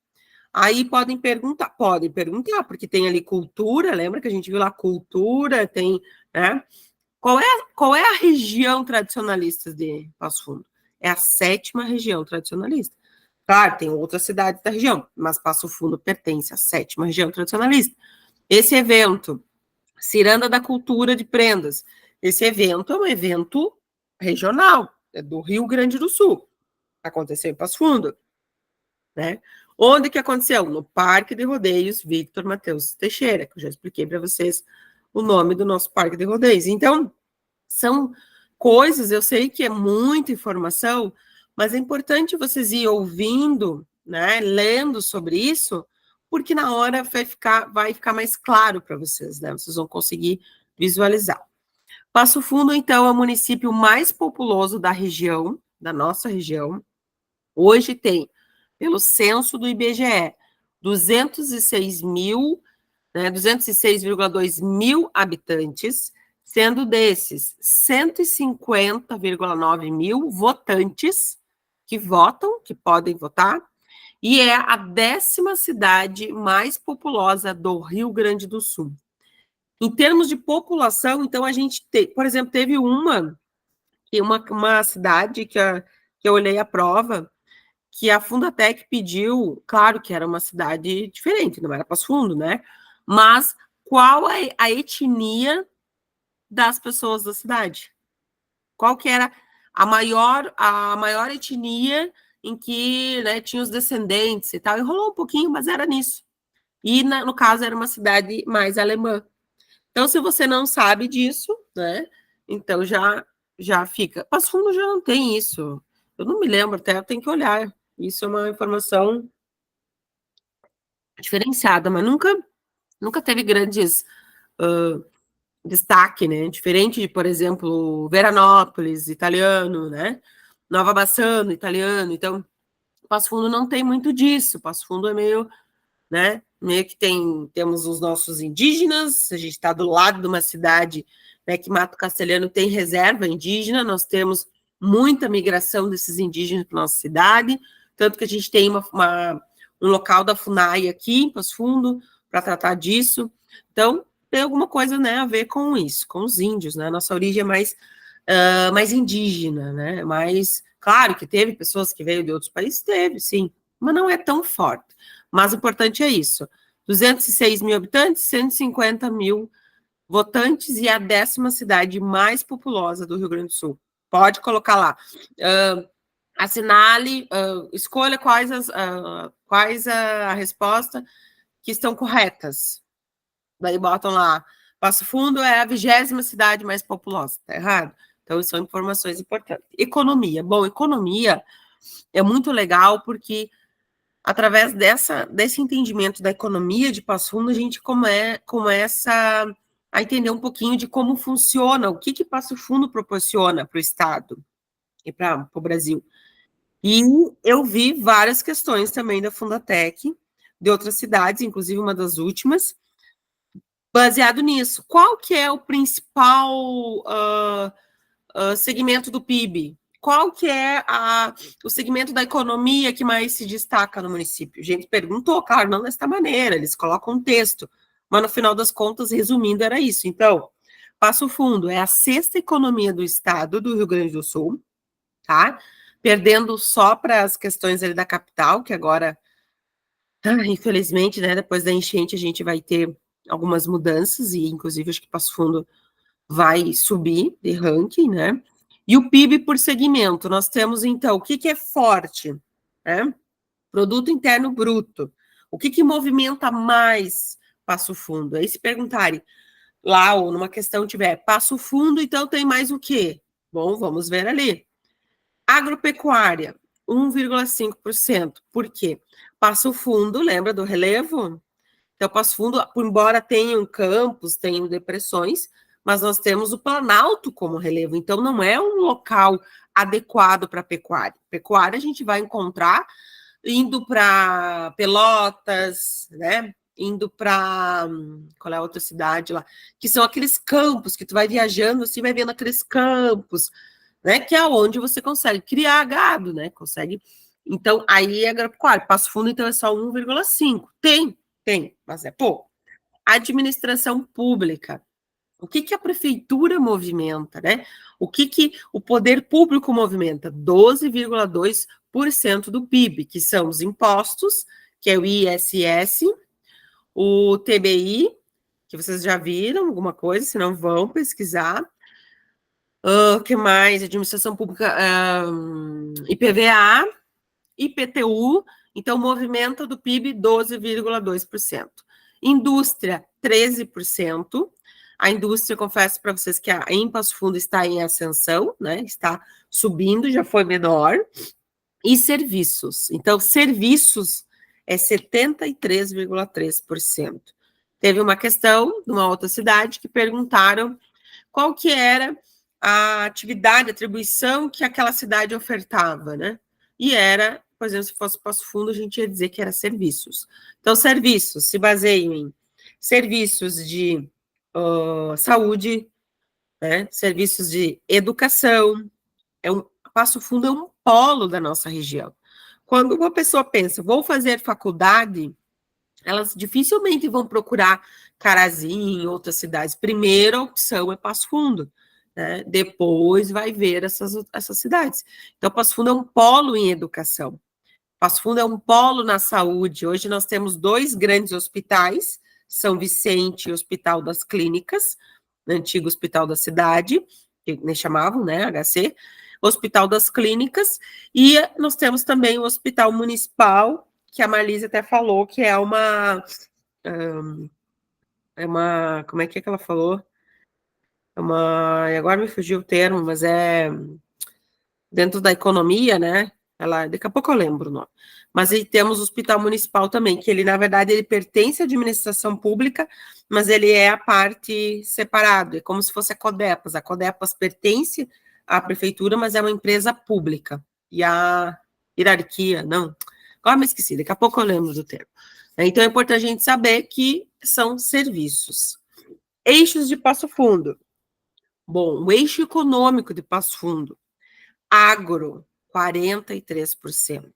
Speaker 1: Aí podem perguntar, porque tem ali cultura, lembra que a gente viu lá cultura, tem, né? Qual é a região tradicionalista de Passo Fundo? É a 7ª região tradicionalista. Claro, tem outras cidades da região, mas Passo Fundo pertence à 7ª região tradicionalista. Esse evento, Ciranda da Cultura de Prendas, esse evento é um evento regional, é do Rio Grande do Sul. Aconteceu em Passo Fundo, né? Onde que aconteceu? No Parque de Rodeios Victor Mateus Teixeira, que eu já expliquei para vocês o nome do nosso Parque de Rodeios. Então, são coisas, eu sei que é muita informação, mas é importante vocês ir ouvindo, né, lendo sobre isso, porque na hora vai ficar mais claro para vocês, né? Vocês vão conseguir visualizar. Passo Fundo, então, é o município mais populoso da região, da nossa região. Hoje tem, pelo censo do IBGE, 206 mil, né, 206,2 mil habitantes, sendo desses 150,9 mil votantes que votam, que podem votar, e é a 10ª cidade mais populosa do Rio Grande do Sul. Em termos de população, então, a gente tem, por exemplo, teve uma cidade que eu olhei a prova, que a Fundatec pediu, claro que era uma cidade diferente, não era Passo Fundo, né? Mas qual a etnia das pessoas da cidade? Qual que era a maior etnia em que, né, tinha os descendentes e tal? Enrolou um pouquinho, mas era nisso. E, no caso, era uma cidade mais alemã. Então, se você não sabe disso, né, então já fica. Passo Fundo já não tem isso. Eu não me lembro, até eu tenho que olhar. Isso é uma informação diferenciada, mas nunca teve grandes destaque, né? Diferente de, por exemplo, Veranópolis, italiano, né? Nova Bassano, italiano. Então, Passo Fundo não tem muito disso. Passo Fundo é meio, né? Meio que temos os nossos indígenas, a gente está do lado de uma cidade, né, que Mato Castelhano tem reserva indígena, nós temos muita migração desses indígenas para nossa cidade, tanto que a gente tem um local da FUNAI aqui em Passo Fundo para tratar disso. Então, tem alguma coisa, né, a ver com isso, com os índios, né? Nossa origem é mais indígena, né? Mas, claro que teve pessoas que veio de outros países, teve, sim, mas não é tão forte. Mas o importante é isso: 206 mil habitantes, 150 mil votantes e a 10ª cidade mais populosa do Rio Grande do Sul. Pode colocar lá. Assinale, escolha quais a resposta que estão corretas. Daí botam lá Passo Fundo é a 20ª cidade mais populosa, tá errado? Então, são informações importantes. Economia. Bom, economia é muito legal porque, através desse entendimento da economia de Passo Fundo, a gente começa a entender um pouquinho de como funciona, o que Passo Fundo proporciona para o Estado e para o Brasil. E eu vi várias questões também da Fundatec, de outras cidades, inclusive uma das últimas, baseado nisso. Qual que é o principal segmento do PIB? Qual que é o segmento da economia que mais se destaca no município? A gente perguntou, claro, não desta maneira, eles colocam um texto, mas no final das contas, resumindo, era isso. Então, Passo Fundo é a 6ª economia do estado do Rio Grande do Sul, tá? Perdendo só para as questões ali da capital, que agora, infelizmente, né, depois da enchente, a gente vai ter algumas mudanças, e inclusive acho que Passo Fundo vai subir de ranking, né? E o PIB por segmento, nós temos então, o que é forte, né? Produto Interno Bruto. O que movimenta mais Passo Fundo? Aí se perguntarem lá, ou numa questão tiver Passo Fundo, então tem mais o quê? Bom, vamos ver ali. Agropecuária, 1,5%. Por quê? Passo Fundo, lembra do relevo? Então, Passo Fundo, embora tenham campos, tenham depressões, mas nós temos o Planalto como relevo. Então, não é um local adequado para pecuária. Pecuária a gente vai encontrar indo para Pelotas, né? Indo para qual é a outra cidade lá? Que são aqueles campos que tu vai viajando, assim, vai vendo aqueles campos, né? Que é onde você consegue criar gado, né? Consegue. Então, aí é agropecuária. Passo Fundo, então, é só 1,5. Tem, mas é pouco. Administração pública. O que a prefeitura movimenta, né? O que o poder público movimenta? 12,2% do PIB, que são os impostos, que é o ISS, o TBI, que vocês já viram alguma coisa, se não vão pesquisar. O que mais? Administração pública, IPVA, IPTU, então movimenta do PIB 12,2%. Indústria, 13%. A indústria, confesso para vocês que em Passo Fundo está em ascensão, né? Está subindo, já foi menor. E serviços. Então, serviços é 73,3%. Teve uma questão numa outra cidade que perguntaram qual que era a atividade, a atribuição que aquela cidade ofertava, né? E era, por exemplo, se fosse Passo Fundo, a gente ia dizer que era serviços. Então, serviços se baseiam em serviços de saúde, né? Serviços de educação. Passo Fundo é um polo da nossa região. Quando uma pessoa pensa, vou fazer faculdade, elas dificilmente vão procurar Carazinho em outras cidades. Primeira opção é Passo Fundo, né? Depois vai ver essas cidades. Então, Passo Fundo é um polo em educação. Passo Fundo é um polo na saúde. Hoje nós temos 2 grandes hospitais, São Vicente e Hospital das Clínicas, antigo Hospital da Cidade, que nem chamavam, né, HC, Hospital das Clínicas, e nós temos também o Hospital Municipal, que a Marlise até falou que é uma, como é que ela falou? Agora me fugiu o termo, mas é dentro da economia, né? Daqui a pouco eu lembro o nome. Mas aí temos o Hospital Municipal também, que ele, na verdade, ele pertence à administração pública, mas ele é a parte separado, é como se fosse a Codepas. A Codepas pertence à prefeitura, mas é uma empresa pública. E a hierarquia, não. Agora me esqueci, daqui a pouco eu lembro do termo. Então é importante a gente saber que são serviços. Eixos de Passo Fundo. Bom, o eixo econômico de Passo Fundo. Agro, 43%.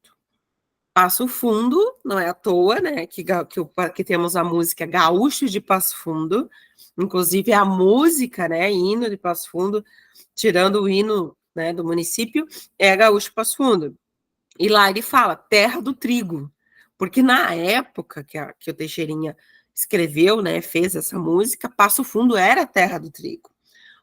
Speaker 1: Passo Fundo, não é à toa, né, que temos a música Gaúcho de Passo Fundo, inclusive a música, né, hino de Passo Fundo, tirando o hino, né, do município, é Gaúcho de Passo Fundo. E lá ele fala, terra do trigo, porque na época que o Teixeirinha escreveu, né, fez essa música, Passo Fundo era a terra do trigo.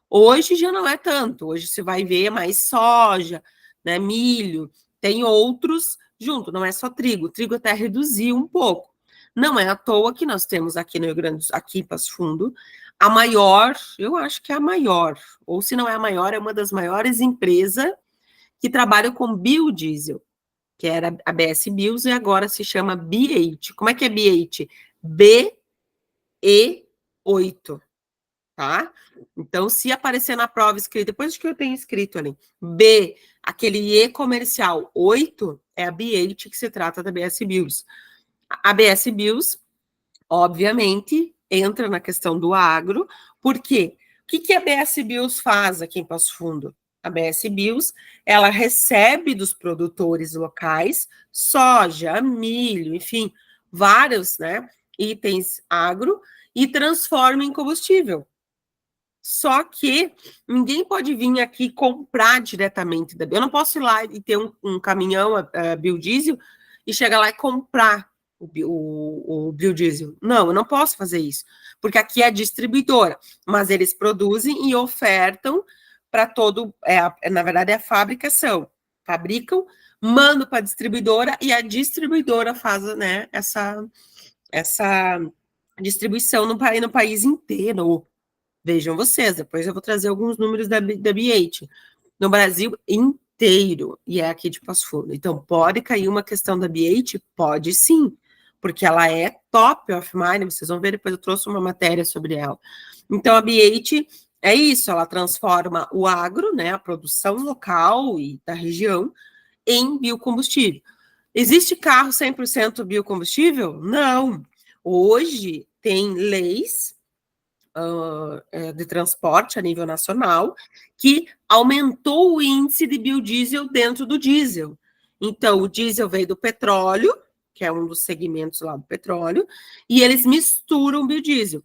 Speaker 1: Hoje já não é tanto, hoje você vai ver mais soja, né, milho, tem outros junto, não é só trigo, o trigo até reduziu um pouco. Não é à toa que nós temos aqui no Rio Grande do Sul, aqui em Passo Fundo, A maior, eu acho que é a maior, ou se não é a maior, é uma das maiores empresas que trabalham com biodiesel, que era a BS Bios e agora se chama B8. Como é que é B8? BE8, tá? Então, se aparecer na prova escrita, depois que eu tenho escrito ali, B, aquele E comercial 8, é a B8 que se trata da BS Bios. A BS Bios, obviamente, entra na questão do agro, porque o que a BS Bios faz aqui em Passo Fundo? A BS Bios, ela recebe dos produtores locais soja, milho, enfim, vários, né, itens agro e transforma em combustível. Só que ninguém pode vir aqui comprar diretamente da. Eu não posso ir lá e ter um caminhão biodiesel e chegar lá e comprar o biodiesel. Não, eu não posso fazer isso, porque aqui é a distribuidora, mas eles produzem e ofertam para todo. Na verdade, é a fabricação. Fabricam, mandam para a distribuidora e a distribuidora faz, né, essa distribuição no país inteiro. Vejam vocês, depois eu vou trazer alguns números da B8. No Brasil inteiro, e é aqui de Passo Fundo. Então, pode cair uma questão da B8? Pode sim, porque ela é top of mind, vocês vão ver, depois eu trouxe uma matéria sobre ela. Então, a B8 é isso, ela transforma o agro, né, a produção local e da região, em biocombustível. Existe carro 100% biocombustível? Não. Hoje, tem leis de transporte a nível nacional, que aumentou o índice de biodiesel dentro do diesel. Então, o diesel veio do petróleo, que é um dos segmentos lá do petróleo, e eles misturam o biodiesel.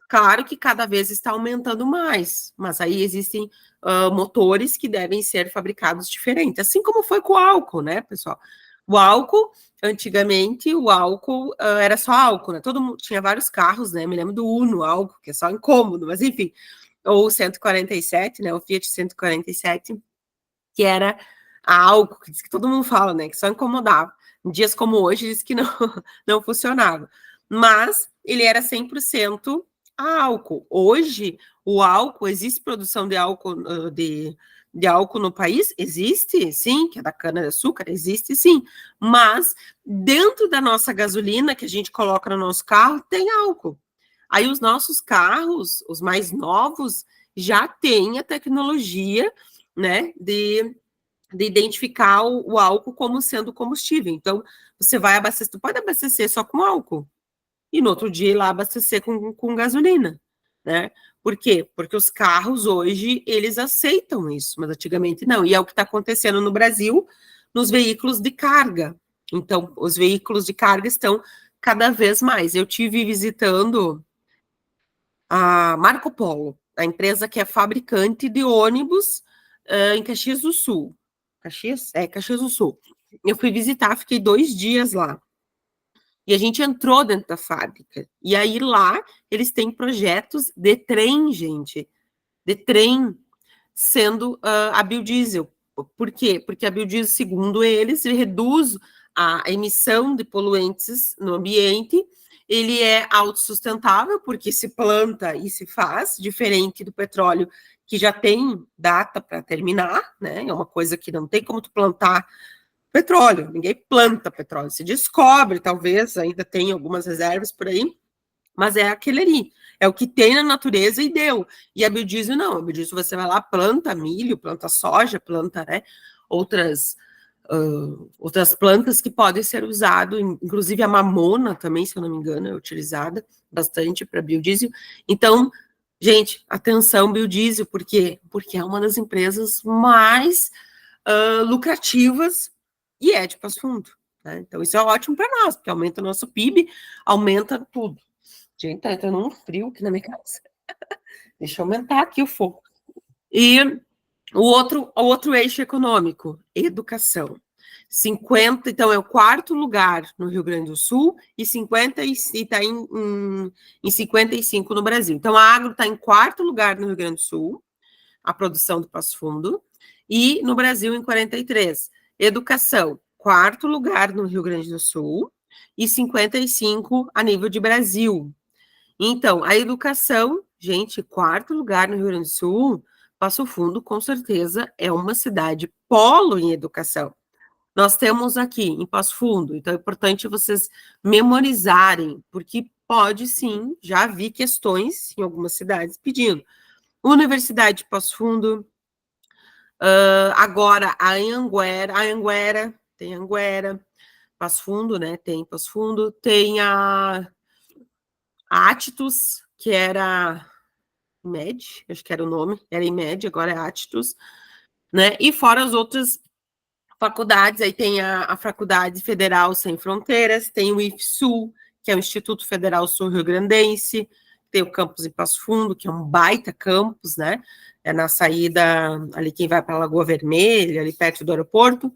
Speaker 1: Claro que cada vez está aumentando mais, mas aí existem motores que devem ser fabricados diferentes, assim como foi com o álcool, né, pessoal? O álcool, antigamente, o álcool era só álcool, né? Todo mundo tinha vários carros, né? Me lembro do Uno álcool, que é só incômodo, mas enfim. Ou o 147, né? O Fiat 147, que era a álcool, que todo mundo fala, né? Que só incomodava. Em dias como hoje, diz que não, não funcionava. Mas ele era 100% a álcool. Hoje, o álcool, existe produção de álcool, de álcool no país? Existe, sim, que é da cana-de-açúcar, existe sim. Mas dentro da nossa gasolina que a gente coloca no nosso carro, tem álcool. Aí os nossos carros, os mais novos, já têm a tecnologia, né, de identificar o álcool como sendo combustível. Então, você vai abastecer, tu pode abastecer só com álcool, e no outro dia ir lá abastecer com gasolina, né? Por quê? Porque os carros hoje, eles aceitam isso, mas antigamente não. E é o que está acontecendo no Brasil, nos veículos de carga. Então, os veículos de carga estão cada vez mais. Eu tive visitando a Marco Polo, a empresa que é fabricante de ônibus em Caxias do Sul. Caxias? É, Caxias do Sul. Eu fui visitar, fiquei 2 dias lá. E a gente entrou dentro da fábrica. E aí lá eles têm projetos de trem, gente. De trem sendo a biodiesel. Por quê? Porque a biodiesel, segundo eles, reduz a emissão de poluentes no ambiente, ele é autossustentável, porque se planta e se faz, diferente do petróleo, que já tem data para terminar, né? É uma coisa que não tem como tu plantar petróleo, ninguém planta petróleo, se descobre, talvez, ainda tem algumas reservas por aí, mas é aquele ali, é o que tem na natureza e deu. E a biodiesel não, a biodiesel você vai lá, planta milho, planta soja, planta, né, outras plantas que podem ser usadas, inclusive a mamona também, se eu não me engano, é utilizada bastante para biodiesel. Então, gente, atenção, biodiesel, por quê? Porque é uma das empresas mais lucrativas e é de Passo Fundo. Né? Então, isso é ótimo para nós, porque aumenta o nosso PIB, aumenta tudo. Gente, tá entrando um frio aqui na minha casa. Deixa eu aumentar aqui o fogo. E o outro eixo econômico, educação. 50, então, é o 4º lugar no Rio Grande do Sul e 50 e está em 55 no Brasil. Então, a agro está em 4º lugar no Rio Grande do Sul, a produção do Passo Fundo, e no Brasil em 43. Educação, 4º lugar no Rio Grande do Sul e 55 a nível de Brasil. Então, a educação gente, quarto lugar no Rio Grande do Sul, Passo Fundo, com certeza, é uma cidade polo em educação. Nós temos aqui em Passo Fundo, então é importante vocês memorizarem, porque pode sim, já vi questões em algumas cidades pedindo. Universidade de Passo Fundo, agora a Anhanguera, tem Anguera, Passo Fundo, né? Tem Passo Fundo, tem a Attus, que era IMED, acho que era o nome, era IMED, agora é Attus, né? E fora as outras faculdades, aí tem a Faculdade Federal Sem Fronteiras, tem o IFSU, que é o Instituto Federal Sul-Rio-Grandense, tem o campus em Passo Fundo, que é um baita campus, né? É na saída, ali quem vai para a Lagoa Vermelha, ali perto do aeroporto.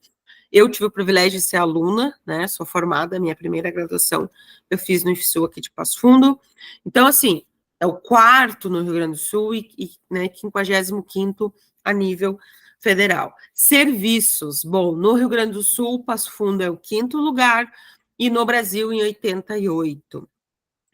Speaker 1: Eu tive o privilégio de ser aluna, né? Sou formada, minha primeira graduação eu fiz no IFSU aqui de Passo Fundo. Então, assim, é o quarto no Rio Grande do Sul e né, 55º a nível federal. Serviços, bom, no Rio Grande do Sul, Passo Fundo é o 5º lugar e no Brasil em 88.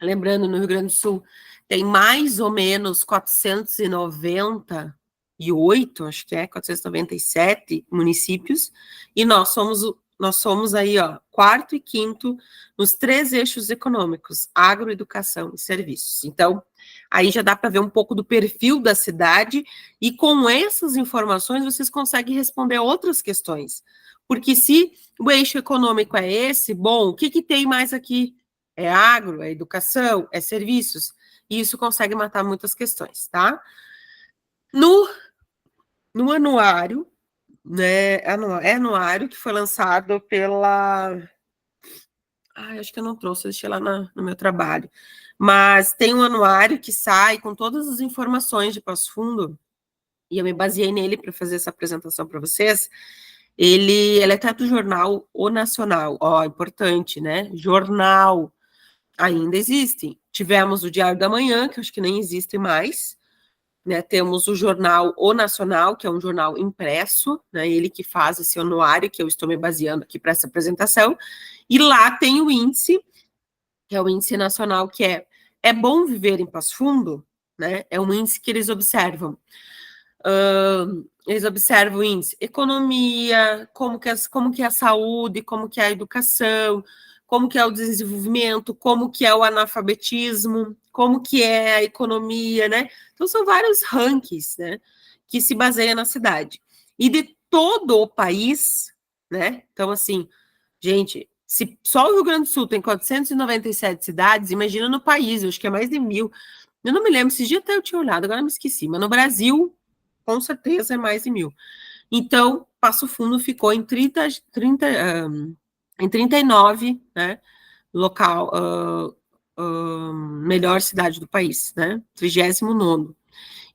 Speaker 1: Lembrando, no Rio Grande do Sul tem mais ou menos 498, acho que é, 497 municípios, e nós somos aí, ó, quarto e quinto nos 3 eixos econômicos, agro, educação e serviços. Então, aí já dá para ver um pouco do perfil da cidade, e com essas informações vocês conseguem responder outras questões. Porque se o eixo econômico é esse, bom, o que tem mais aqui? É agro, é educação, é serviços, e isso consegue matar muitas questões, tá? No anuário, né, anuário que foi lançado pela... acho que eu não trouxe, eu deixei lá no meu trabalho, mas tem um anuário que sai com todas as informações de Passo Fundo, e eu me baseei nele para fazer essa apresentação para vocês. Ele é até do jornal O Nacional, ó, importante, né? Jornal, ainda existem. Tivemos o Diário da Manhã, que eu acho que nem existe mais, né? Temos o jornal O Nacional, que é um jornal impresso, né? Ele que faz esse anuário que eu estou me baseando aqui para essa apresentação. E lá tem o índice, que é o índice nacional, que é bom viver em Passo Fundo, né? É um índice que eles observam. Eles observam o índice economia, como que é a saúde, como que é a educação, como que é o desenvolvimento, como que é o analfabetismo, como que é a economia, né? Então, são vários rankings, né, que se baseiam na cidade. E de todo o país, né? Então, assim, gente, se só o Rio Grande do Sul tem 497 cidades, imagina no país, eu acho que é mais de 1.000. Eu não me lembro, esses dias até eu tinha olhado, agora me esqueci, mas no Brasil, com certeza, é mais de 1.000. Então, Passo Fundo ficou em 39, né, local, melhor cidade do país, né, 39º.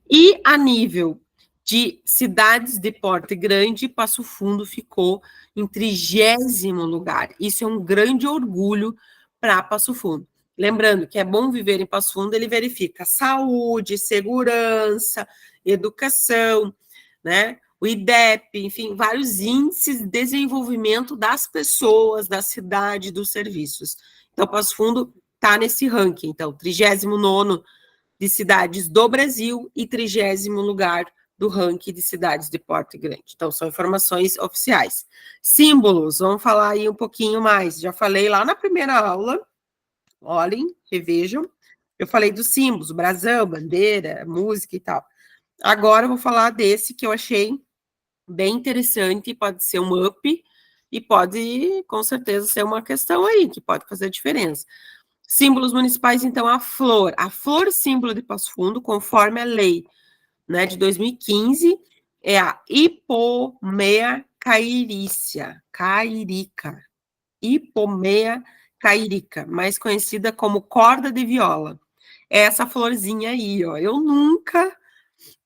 Speaker 1: E a nível de cidades de porte grande, Passo Fundo ficou em 30º lugar. Isso é um grande orgulho para Passo Fundo. Lembrando que é bom viver em Passo Fundo, ele verifica saúde, segurança, educação, né? O IDEP, enfim, vários índices de desenvolvimento das pessoas, da cidade, dos serviços. Então, Passo Fundo está nesse ranking. Então, 39º de cidades do Brasil e 30º lugar do ranking de cidades de porte grande. Então, são informações oficiais. Símbolos, vamos falar aí um pouquinho mais. Já falei lá na primeira aula, olhem, revejam. Eu falei dos símbolos, brasão, bandeira, música e tal. Agora eu vou falar desse que eu achei bem interessante, pode ser um up e pode, com certeza, ser uma questão aí, que pode fazer diferença. Símbolos municipais, então, a flor símbolo de Passo Fundo, conforme a lei, né, de 2015, é a Hipomea cairica, Hipomea cairica, mais conhecida como corda de viola. É essa florzinha aí, ó. Eu nunca,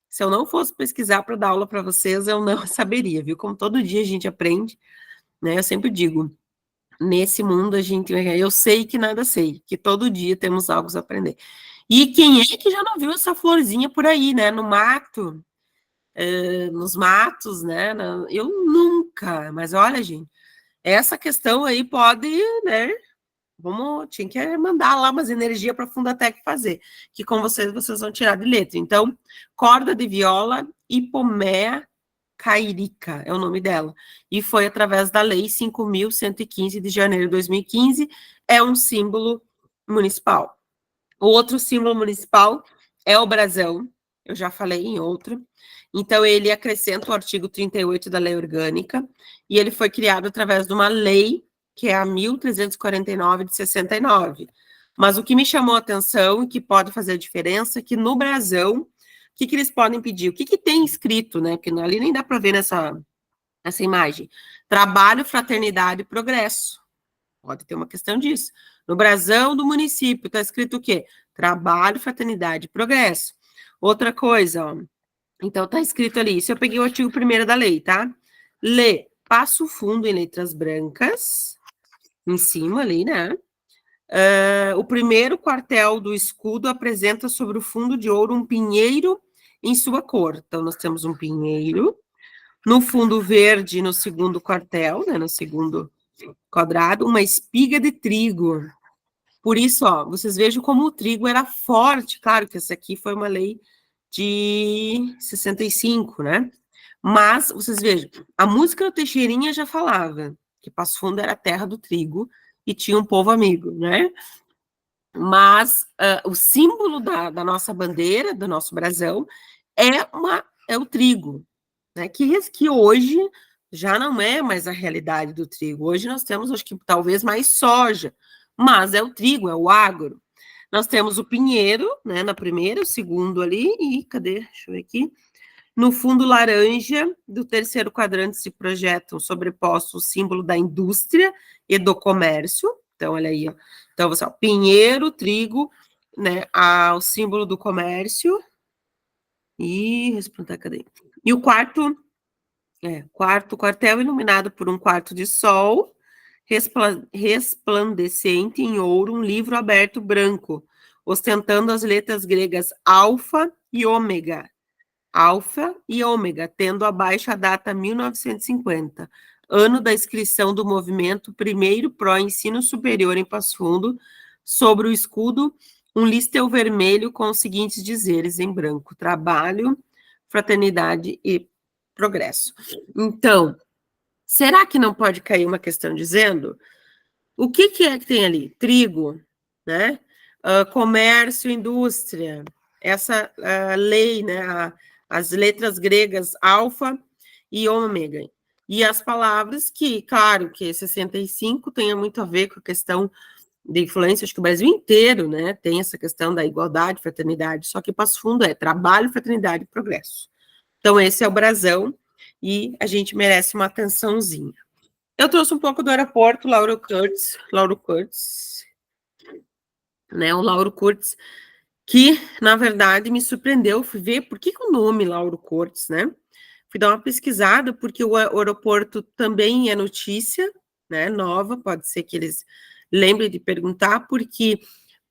Speaker 1: se eu não fosse pesquisar para dar aula para vocês, eu não saberia, viu? Como todo dia a gente aprende, né? Eu sempre digo, nesse mundo a gente, eu sei que nada sei, que todo dia temos algo a aprender. E quem é que já não viu essa florzinha por aí, né? No mato, nos matos, né? Eu nunca, mas olha, gente, essa questão aí pode, né? tinha que mandar lá umas energias para a Fundatec fazer, que com vocês vão tirar de letra. Então, corda de viola, Hipomea cairica, é o nome dela. E foi através da Lei 5.115 de janeiro de 2015, é um símbolo municipal. O outro símbolo municipal é o brasão, eu já falei em outro. Então, ele acrescenta o artigo 38 da Lei Orgânica, e ele foi criado através de uma lei, que é a 1.349 de 69. Mas o que me chamou a atenção e que pode fazer a diferença é que no brasão, o que eles podem pedir? O que tem escrito, né? Porque ali nem dá para ver nessa imagem. Trabalho, fraternidade e progresso. Pode ter uma questão disso. No brasão do município está escrito o quê? Trabalho, fraternidade e progresso. Outra coisa, ó. Então está escrito ali, isso eu peguei o artigo 1º da lei, tá? Lê, Passo Fundo em letras brancas, em cima ali, né? O primeiro quartel do escudo apresenta sobre o fundo de ouro um pinheiro em sua cor. Então, nós temos um pinheiro. No fundo verde, no segundo quartel, né, no segundo quadrado, uma espiga de trigo. Por isso, ó, vocês vejam como o trigo era forte. Claro que essa aqui foi uma lei de 65, né? Mas, vocês vejam, a música do Teixeirinha já falava que Passo Fundo era a terra do trigo e tinha um povo amigo, né? Mas o símbolo da nossa bandeira, do nosso brasão, é o trigo, né? Que hoje já não é mais a realidade do trigo. Hoje nós temos, acho que talvez mais soja, mas é o trigo, é o agro. Nós temos o pinheiro, né, na primeira, o segundo ali, e cadê? Deixa eu ver aqui. No fundo laranja do terceiro quadrante se projetam sobrepostos o símbolo da indústria e do comércio. Então, olha aí, ó. Então, você, ó, pinheiro, trigo, né, o símbolo do comércio. Cadê? E o quarto quartel iluminado por um quarto de sol, resplandecente em ouro, um livro aberto branco, ostentando as letras gregas alfa e ômega. Alfa e ômega, tendo abaixo a data 1950, ano da inscrição do movimento primeiro pró-ensino superior em Passo Fundo, sobre o escudo, um listel vermelho com os seguintes dizeres em branco: trabalho, fraternidade e progresso. Então, será que não pode cair uma questão dizendo o que é que tem ali? Trigo, né? Comércio, indústria, essa lei, né? As letras gregas alfa e ômega. E as palavras que, claro, que 65 tem muito a ver com a questão de influência, acho que o Brasil inteiro, né, tem essa questão da igualdade, fraternidade, só que Passo Fundo é trabalho, fraternidade e progresso. Então, esse é o brasão e a gente merece uma atençãozinha. Eu trouxe um pouco do aeroporto, Lauro Kurtz, né, o Lauro Kurtz, que, na verdade, me surpreendeu, fui ver por que o nome Lauro Kurtz, né, fui dar uma pesquisada, porque o aeroporto também é notícia, né, nova, pode ser que eles lembrem de perguntar, porque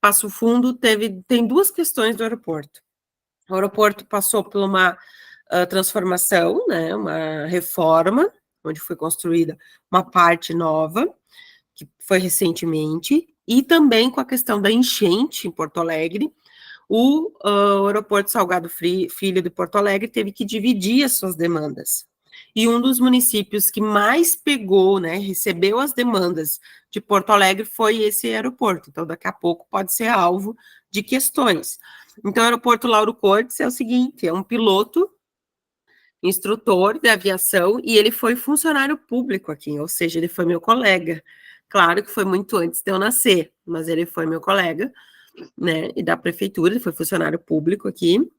Speaker 1: Passo Fundo tem duas questões do aeroporto. O aeroporto passou por uma transformação, né, uma reforma, onde foi construída uma parte nova, que foi recentemente, e também com a questão da enchente em Porto Alegre, o aeroporto Salgado Filho de Porto Alegre teve que dividir as suas demandas. E um dos municípios que mais pegou, né, recebeu as demandas de Porto Alegre foi esse aeroporto. Então, daqui a pouco pode ser alvo de questões. Então, o aeroporto Lauro Cortes é o seguinte, é um piloto, instrutor de aviação, e ele foi funcionário público aqui, ou seja, ele foi meu colega. Claro que foi muito antes de eu nascer, mas ele foi meu colega, né, e da prefeitura, ele foi funcionário público aqui,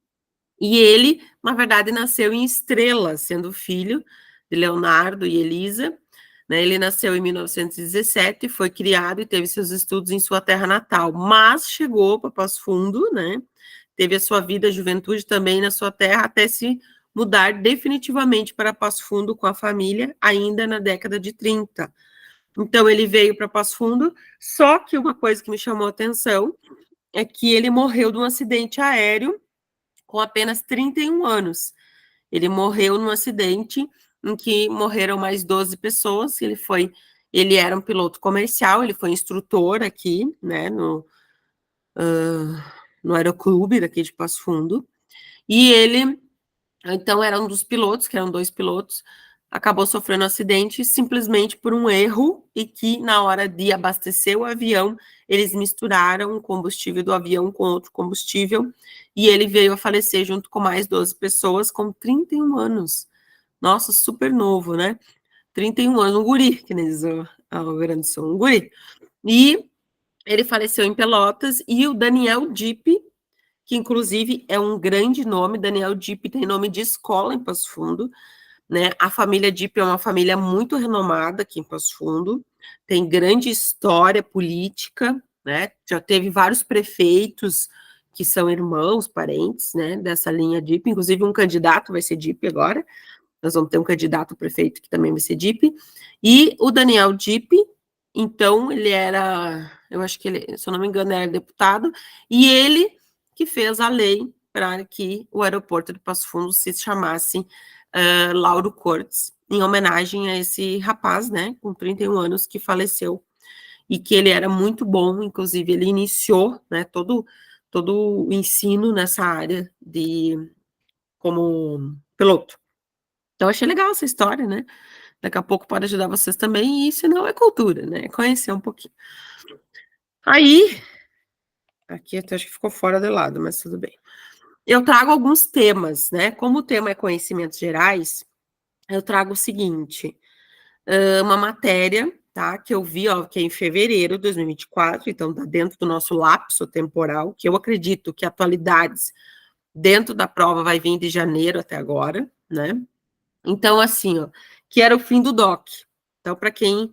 Speaker 1: e ele, na verdade, nasceu em Estrela, sendo filho de Leonardo e Elisa, né, ele nasceu em 1917, foi criado e teve seus estudos em sua terra natal, mas chegou para Passo Fundo, né, teve a sua vida, a juventude também na sua terra, até se mudar definitivamente para Passo Fundo com a família, ainda na década de 30. Então, ele veio para Passo Fundo, só que uma coisa que me chamou a atenção é que ele morreu de um acidente aéreo com apenas 31 anos. Ele morreu num acidente em que morreram mais 12 pessoas, ele foi Ele era um piloto comercial, ele foi instrutor aqui, né, no aeroclube daqui de Passo Fundo, e ele, então, era um dos pilotos, que eram 2 pilotos, acabou sofrendo um acidente simplesmente por um erro, e que na hora de abastecer o avião, eles misturaram o combustível do avião com outro combustível, e ele veio a falecer junto com mais 12 pessoas, com 31 anos. Nossa, super novo, né? 31 anos, um guri, que nem diz o Grande do Sul, um guri. E ele faleceu em Pelotas, e o Daniel Dipp, que inclusive é um grande nome, Daniel Dipp tem nome de escola em Passo Fundo, né? A família Dipp é uma família muito renomada aqui em Passo Fundo, tem grande história política, né? Já teve vários prefeitos que são irmãos, parentes, né? Dessa linha Dipp, inclusive um candidato vai ser Dipp agora. Nós vamos ter um candidato prefeito que também vai ser Dipp, e o Daniel Dipp, então, ele era, eu acho que ele, se eu não me engano, era deputado, e ele que fez a lei para que o aeroporto de Passo Fundo se chamasse Lauro Cortes, em homenagem a esse rapaz, né, com 31 anos, que faleceu, e que ele era muito bom, inclusive ele iniciou, né, todo o ensino nessa área como piloto. Então, achei legal essa história, né? Daqui a pouco pode ajudar vocês também, e isso não é cultura, né? É conhecer um pouquinho. Aí, aqui até acho que ficou fora do lado, mas tudo bem. Eu trago alguns temas, né? Como o tema é conhecimentos gerais, eu trago o seguinte: uma matéria, tá? Que eu vi, ó, que é em fevereiro de 2024, então tá dentro do nosso lapso temporal, que eu acredito que atualidades dentro da prova vai vir de janeiro até agora, né? Então, assim, ó, que era o fim do DOC. Então, para quem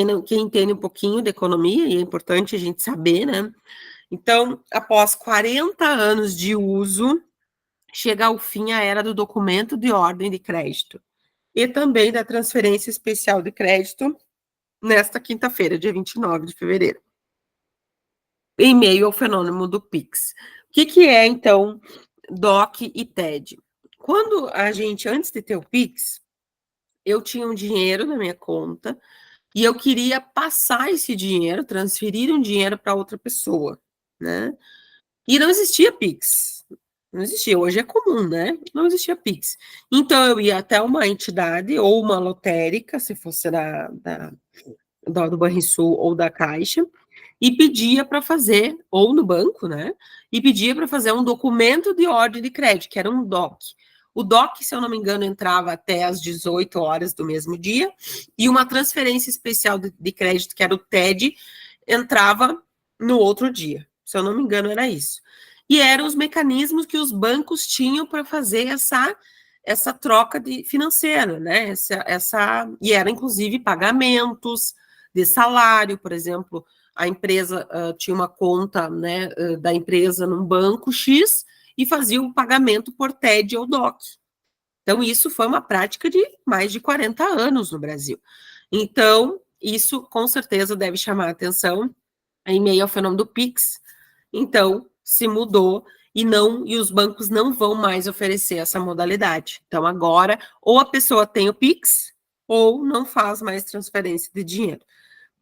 Speaker 1: não, quem entende um pouquinho de economia, e é importante a gente saber, né? Então, após 40 anos de uso, chega ao fim a era do documento de ordem de crédito e também da transferência especial de crédito nesta quinta-feira, dia 29 de fevereiro, em meio ao fenômeno do Pix. O que é, então, DOC e TED? Quando a gente, antes de ter o Pix, eu tinha um dinheiro na minha conta e eu queria passar esse dinheiro, transferir um dinheiro para outra pessoa, né? E não existia Pix. Não existia. Hoje é comum, né? Não existia Pix. Então eu ia até uma entidade ou uma lotérica, se fosse do Banrisul ou da Caixa, e pedia para fazer, ou no banco, né? E pedia para fazer um documento de ordem de crédito, que era um DOC. O DOC, se eu não me engano, entrava até às 18 horas do mesmo dia, e uma transferência especial de crédito, que era o TED, entrava no outro dia. Se eu não me engano, era isso. E eram os mecanismos que os bancos tinham para fazer essa troca de financeira, né? E era, inclusive, pagamentos de salário, por exemplo, a empresa tinha uma conta, né, da empresa num banco X e fazia o pagamento por TED ou DOC. Então, isso foi uma prática de mais de 40 anos no Brasil. Então, isso com certeza deve chamar a atenção em meio ao fenômeno do Pix. Então, se mudou e os bancos não vão mais oferecer essa modalidade. Então, agora, ou a pessoa tem o Pix, ou não faz mais transferência de dinheiro.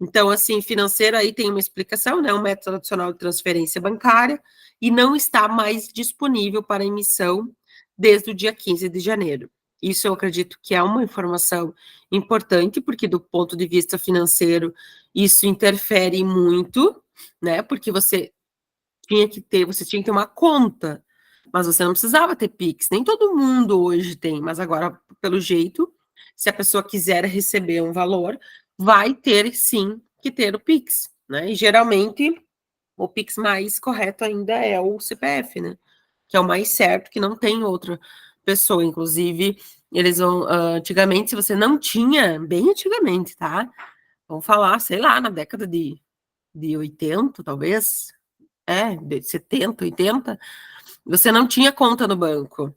Speaker 1: Então, assim, financeiro aí tem uma explicação, né? Um método tradicional de transferência bancária e não está mais disponível para emissão desde o dia 15 de janeiro. Isso eu acredito que é uma informação importante, porque do ponto de vista financeiro, isso interfere muito, né? Porque você tinha que ter uma conta, mas você não precisava ter Pix. Nem todo mundo hoje tem, mas agora, pelo jeito, se a pessoa quiser receber um valor, vai ter sim que ter o Pix, né? E geralmente o Pix mais correto ainda é o CPF, né? Que é o mais certo, que não tem outra pessoa. Inclusive, eles vão. Antigamente, se você não tinha, bem antigamente, tá? Vamos falar, sei lá, na década de 80, talvez, de 70, 80, você não tinha conta no banco,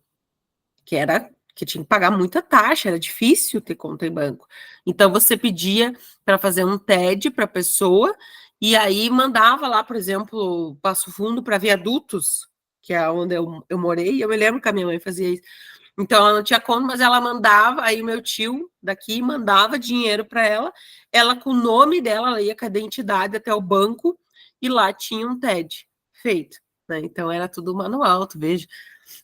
Speaker 1: que tinha que pagar muita taxa, era difícil ter conta em banco. Então você pedia para fazer um TED para a pessoa e aí mandava lá, por exemplo, Passo Fundo para Viadutos, que é onde eu morei, e eu me lembro que a minha mãe fazia isso. Então, ela não tinha conta, mas ela mandava, aí o meu tio daqui mandava dinheiro para ela com o nome dela, ela ia com a identidade até o banco, e lá tinha um TED feito, né? Então, era tudo manual, tu veja.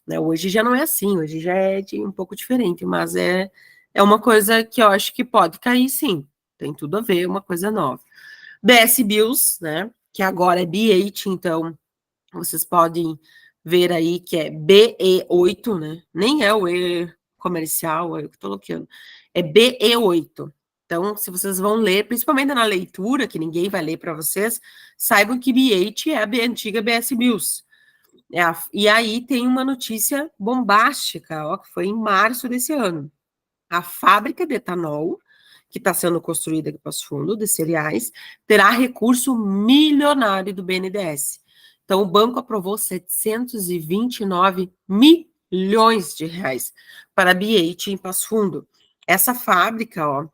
Speaker 1: Né? Hoje já não é assim, hoje já é um pouco diferente, mas é uma coisa que eu acho que pode cair, sim. Tem tudo a ver, uma coisa nova. BS Bills, né? Que agora é B8, então vocês podem ver aí que é BE8, né? Nem é o E comercial, é o que estou colocando. É BE8. Então, se vocês vão ler, principalmente na leitura, que ninguém vai ler para vocês, saibam que B8 é a antiga BS Bills. E aí tem uma notícia bombástica, ó, que foi em março desse ano. A fábrica de etanol, que está sendo construída aqui em Passo Fundo, de cereais, terá recurso milionário do BNDES. Então, o banco aprovou 729 milhões de reais para a B8 em Passo Fundo. Essa fábrica, ó,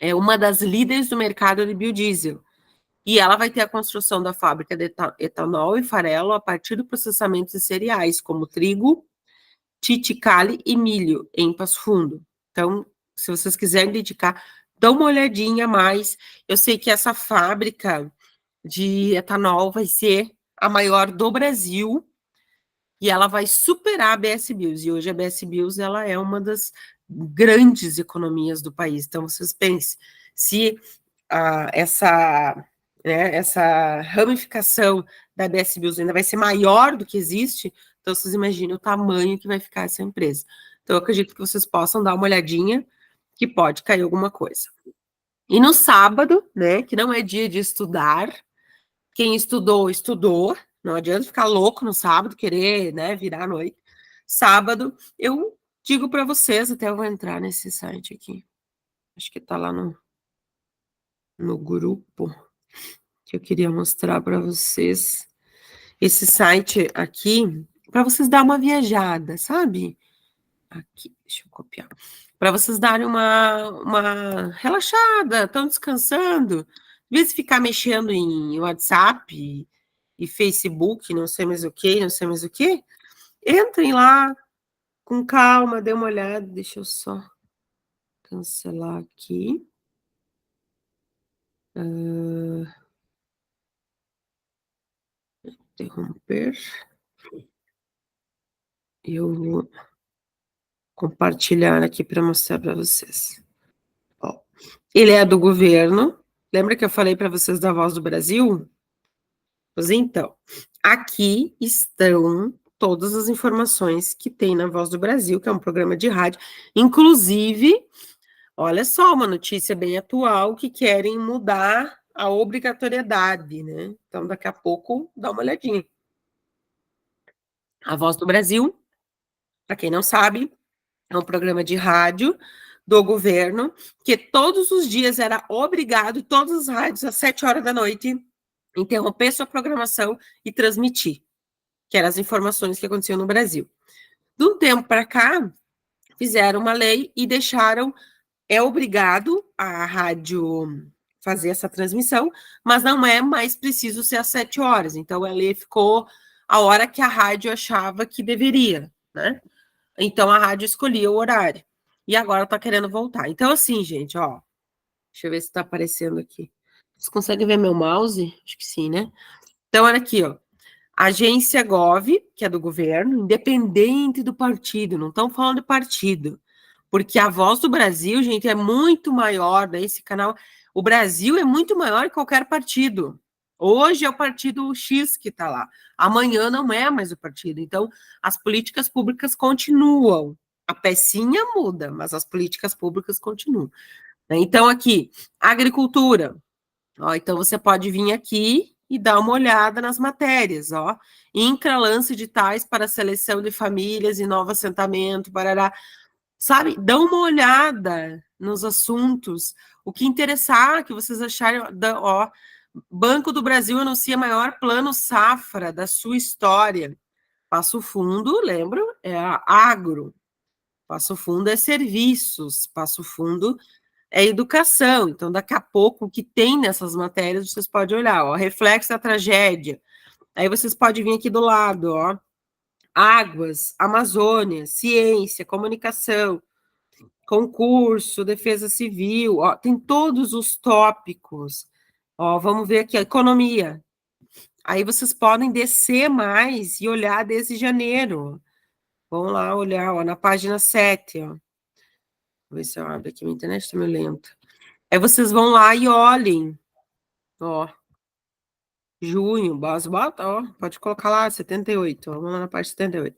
Speaker 1: é uma das líderes do mercado de biodiesel. E ela vai ter a construção da fábrica de etanol e farelo a partir do processamento de cereais, como trigo, titicale e milho, em Passo Fundo. Então, se vocês quiserem dedicar, dá uma olhadinha mais. Eu sei que essa fábrica de etanol vai ser a maior do Brasil e ela vai superar a BS Bills. E hoje a BS Bills ela é uma das grandes economias do país. Então, vocês pensem, se essa ramificação da BS Bills ainda vai ser maior do que existe, então vocês imaginem o tamanho que vai ficar essa empresa. Então, eu acredito que vocês possam dar uma olhadinha, que pode cair alguma coisa. E no sábado, né, que não é dia de estudar, quem estudou, estudou, não adianta ficar louco no sábado, querer, né, virar à noite. Sábado, eu digo para vocês, até eu vou entrar nesse site aqui, acho que tá lá no grupo, que eu queria mostrar para vocês. Esse site aqui, para vocês dar uma viajada, sabe? Aqui, deixa eu copiar. Para vocês darem uma relaxada, estão descansando. Em vez de ficar mexendo em WhatsApp e Facebook, não sei mais o que, não sei mais o que, entrem lá com calma, dê uma olhada. Deixa eu só cancelar aqui. Interromper. Eu vou compartilhar aqui para mostrar para vocês. Ó, ele é do governo. Lembra que eu falei para vocês da Voz do Brasil? Pois então, aqui estão todas as informações que tem na Voz do Brasil, que é um programa de rádio. Inclusive, olha só, uma notícia bem atual, que querem mudar a obrigatoriedade, né? Então, daqui a pouco, dá uma olhadinha. A Voz do Brasil, para quem não sabe, é um programa de rádio do governo, que todos os dias era obrigado, todas as rádios, às 7 horas da noite, interromper sua programação e transmitir, que eram as informações que aconteciam no Brasil. De um tempo para cá, fizeram uma lei e deixaram, é obrigado a rádio fazer essa transmissão, mas não é mais preciso ser às 7 horas. Então, a lei ficou a hora que a rádio achava que deveria, né? Então, a rádio escolhia o horário. E agora tá querendo voltar. Então, assim, gente, ó. Deixa eu ver se tá aparecendo aqui. Vocês conseguem ver meu mouse? Acho que sim, né? Então, olha aqui, ó. Agência Gov, que é do governo, independente do partido. Não estão falando de partido. Porque a Voz do Brasil, gente, é muito maior, né? Esse canal. O Brasil é muito maior que qualquer partido. Hoje é o partido X que está lá. Amanhã não é mais o partido. Então, as políticas públicas continuam. A pecinha muda, mas as políticas públicas continuam. Então, aqui, agricultura. Ó, então, você pode vir aqui e dar uma olhada nas matérias. Ó. INCRA lança editais para seleção de famílias e novo assentamento, parará. Sabe, dá uma olhada nos assuntos, o que interessar, que vocês acharem, ó, Banco do Brasil anuncia maior plano safra da sua história. Passo Fundo, lembra? É a agro. Passo Fundo é serviços. Passo Fundo é educação. Então, daqui a pouco, o que tem nessas matérias, vocês podem olhar. Ó, reflexo da tragédia. Aí vocês podem vir aqui do lado, ó. águas, Amazônia, ciência, comunicação, concurso, defesa civil, ó, tem todos os tópicos. Ó, vamos ver aqui, a economia. Aí vocês podem descer mais e olhar desde janeiro. Vamos lá olhar, ó, na página 7, ó. Vou ver se eu abro aqui, minha internet está meio lenta. Aí vocês vão lá e olhem, ó, junho, bota, ó, pode colocar lá, 78, ó, vamos lá na parte 78.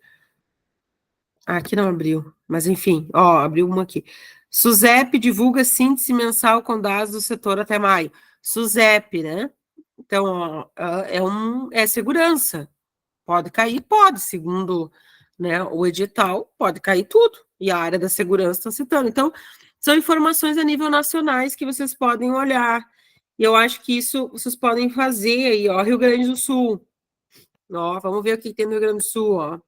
Speaker 1: Ah, aqui não abriu, mas enfim, ó, abriu uma aqui. SUSEP divulga síntese mensal com dados do setor até maio. SUSEP, né? Então, ó, é segurança. Pode cair? Pode, segundo, né, o edital, pode cair tudo. E a área da segurança está citando. Então, são informações a nível nacionais que vocês podem olhar. E eu acho que isso vocês podem fazer aí, ó, Rio Grande do Sul. Ó, vamos ver o que tem no Rio Grande do Sul, ó.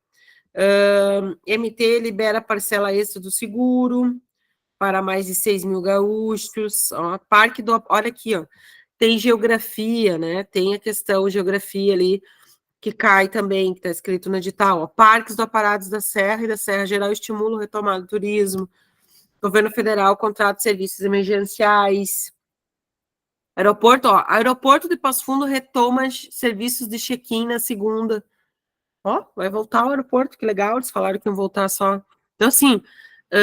Speaker 1: MT libera parcela extra do seguro para mais de 6 mil gaúchos. Ó, Parque do... Olha aqui, ó. Tem geografia, né? Tem a questão geografia ali, que cai também, que está escrito no edital. Ó, Parques do Aparados da Serra e da Serra Geral estimulam o retomada do turismo. Governo Federal contrata serviços emergenciais. Aeroporto, ó. Aeroporto de Passo Fundo retoma serviços de check-in na segunda. Ó, vai voltar ao aeroporto, que legal, eles falaram que iam voltar só. Então, assim,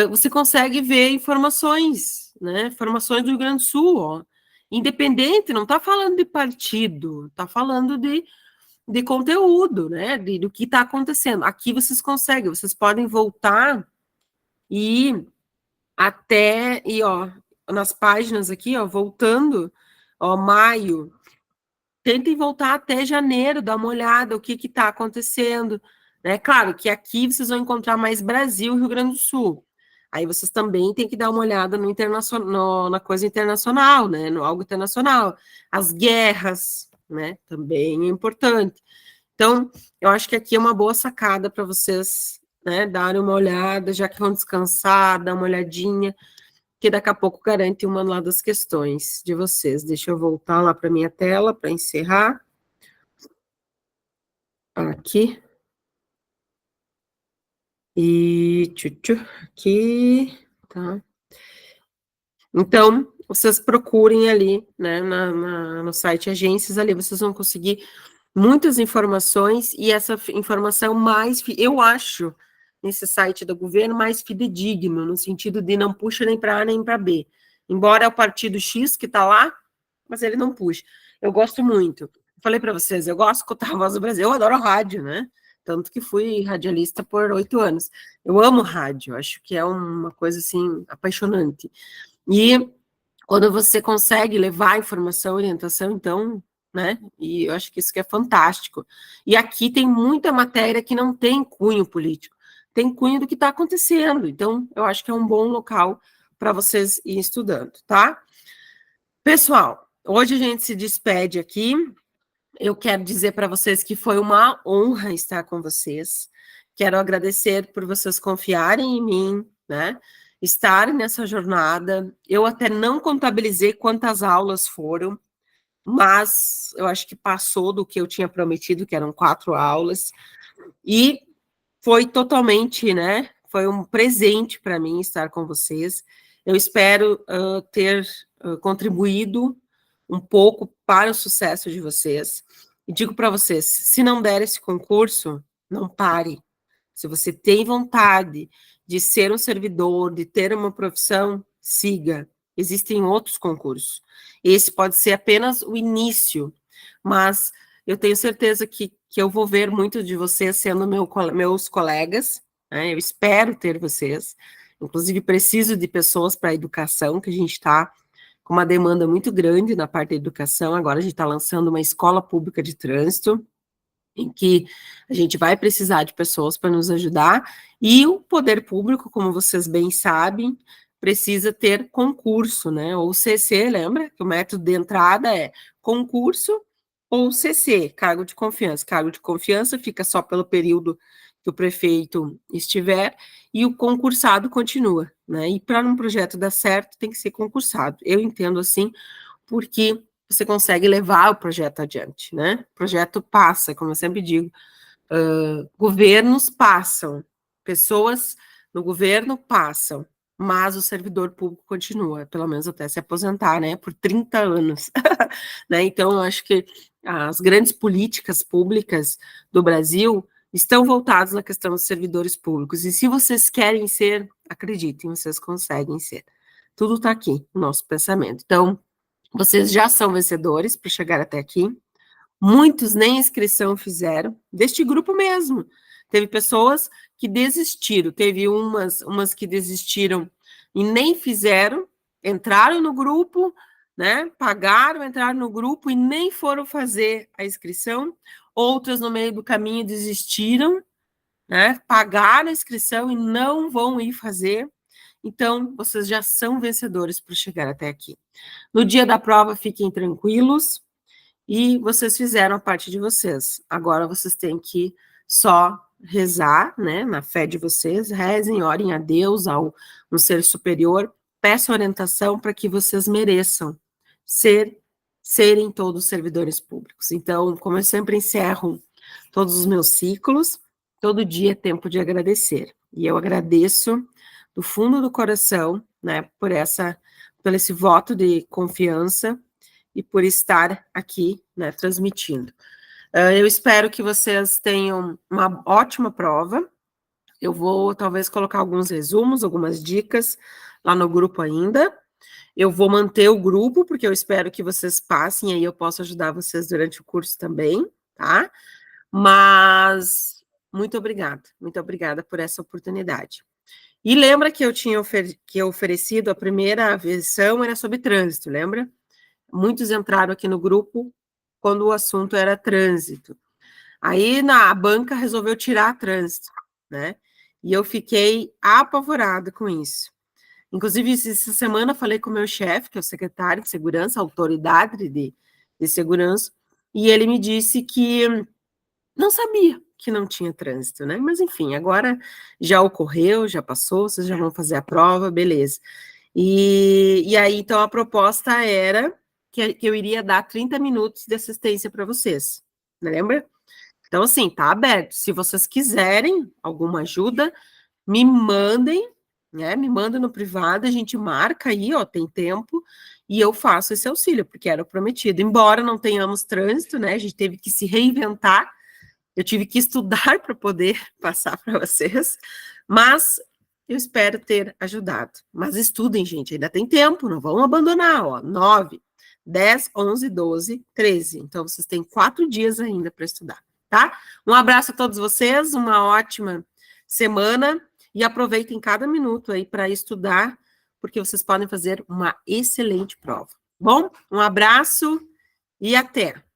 Speaker 1: você consegue ver informações, né? Informações do Rio Grande do Sul, ó. Independente, não está falando de partido, está falando de conteúdo, né? Do que está acontecendo. Aqui vocês conseguem, vocês podem voltar e até, e ó, nas páginas aqui, ó, voltando, ó, maio. Tentem voltar até janeiro, dar uma olhada, o que está acontecendo. Né? Claro que aqui vocês vão encontrar mais Brasil e Rio Grande do Sul. Aí vocês também têm que dar uma olhada no internacional, na coisa internacional, né? No algo internacional. As guerras, né? Também é importante. Então, eu acho que aqui é uma boa sacada para vocês, né, darem uma olhada, já que vão descansar, dar uma olhadinha, que daqui a pouco garante uma lá das questões de vocês. Deixa eu voltar lá para minha tela para encerrar. Aqui. E aqui, tá? Então, vocês procurem ali, né, no site Agências, ali vocês vão conseguir muitas informações, e essa informação mais, eu acho, nesse site do governo, mais fidedigno, no sentido de não puxa nem para A nem para B. Embora é o partido X que está lá, mas ele não puxa. Eu gosto muito. Falei para vocês, eu gosto de escutar a Voz do Brasil, eu adoro rádio, né? Tanto que fui radialista por 8 anos. Eu amo rádio, acho que é uma coisa, assim, apaixonante. E quando você consegue levar informação, orientação, então, né? E eu acho que isso que é fantástico. E aqui tem muita matéria que não tem cunho político, tem cunho do que está acontecendo. Então, eu acho que é um bom local para vocês irem estudando, tá? Pessoal, hoje a gente se despede aqui. Eu quero dizer para vocês que foi uma honra estar com vocês. Quero agradecer por vocês confiarem em mim, né? Estarem nessa jornada. Eu até não contabilizei quantas aulas foram, mas eu acho que passou do que eu tinha prometido, que eram 4 aulas. E foi totalmente, né? Foi um presente para mim estar com vocês. Eu espero ter contribuído um pouco para o sucesso de vocês. E digo para vocês, se não der esse concurso, não pare. Se você tem vontade de ser um servidor, de ter uma profissão, siga. Existem outros concursos. Esse pode ser apenas o início, mas eu tenho certeza que eu vou ver muito de vocês sendo meus colegas, né? Eu espero ter vocês. Inclusive, preciso de pessoas para a educação, que a gente está com uma demanda muito grande na parte da educação. Agora a gente está lançando uma escola pública de trânsito, em que a gente vai precisar de pessoas para nos ajudar, e o poder público, como vocês bem sabem, precisa ter concurso, né? Ou CC, lembra? Que o método de entrada é concurso ou CC, cargo de confiança. Cargo de confiança fica só pelo período que o prefeito estiver, e o concursado continua, né? E para um projeto dar certo, tem que ser concursado. Eu entendo assim, porque você consegue levar o projeto adiante, né? O projeto passa, como eu sempre digo, Governos passam, pessoas no governo passam, mas o servidor público continua, pelo menos até se aposentar, né, por 30 anos. Né? Então, eu acho que as grandes políticas públicas do Brasil estão voltadas na questão dos servidores públicos. E se vocês querem ser, acreditem, vocês conseguem ser. Tudo está aqui no nosso pensamento. Então, vocês já são vencedores para chegar até aqui. Muitos nem inscrição fizeram, deste grupo mesmo. Teve pessoas que desistiram, teve umas que desistiram e nem fizeram, entraram no grupo, né? Pagaram, entraram no grupo e nem foram fazer a inscrição. Outras, no meio do caminho, desistiram, né? Pagaram a inscrição e não vão ir fazer. Então, vocês já são vencedores para chegar até aqui. No dia da prova, fiquem tranquilos. E vocês fizeram a parte de vocês. Agora vocês têm que só rezar, né, na fé de vocês, rezem, orem a Deus, ao um ser superior, peçam orientação para que vocês mereçam serem todos servidores públicos. Então, como eu sempre encerro todos os meus ciclos, todo dia é tempo de agradecer. E eu agradeço do fundo do coração, né, por esse voto de confiança e por estar aqui, né, transmitindo. Eu espero que vocês tenham uma ótima prova. Eu vou, talvez, colocar alguns resumos, algumas dicas lá no grupo ainda. Eu vou manter o grupo, porque eu espero que vocês passem, aí eu posso ajudar vocês durante o curso também, tá? Mas, muito obrigada por essa oportunidade. E lembra que eu tinha oferecido, a primeira versão era sobre trânsito, lembra? Muitos entraram aqui no grupo quando o assunto era trânsito. Aí a banca resolveu tirar trânsito, né? E eu fiquei apavorada com isso. Inclusive, essa semana falei com o meu chefe, que é o secretário de segurança, autoridade de segurança, e ele me disse que não sabia que não tinha trânsito, né? Mas enfim, agora já ocorreu, já passou, vocês já vão fazer a prova, beleza. E aí, então, a proposta era que eu iria dar 30 minutos de assistência para vocês, lembra? Então, assim, tá aberto. Se vocês quiserem alguma ajuda, me mandem, né? Me mandem no privado, a gente marca aí, ó, tem tempo, e eu faço esse auxílio, porque era o prometido. Embora não tenhamos trânsito, né? A gente teve que se reinventar, eu tive que estudar para poder passar para vocês, mas eu espero ter ajudado. Mas estudem, gente, ainda tem tempo, não vão abandonar, ó, 9, 10, 11, 12, 13. Então, vocês têm 4 dias ainda para estudar, tá? Um abraço a todos vocês, uma ótima semana e aproveitem cada minuto aí para estudar, porque vocês podem fazer uma excelente prova. Bom, um abraço e até!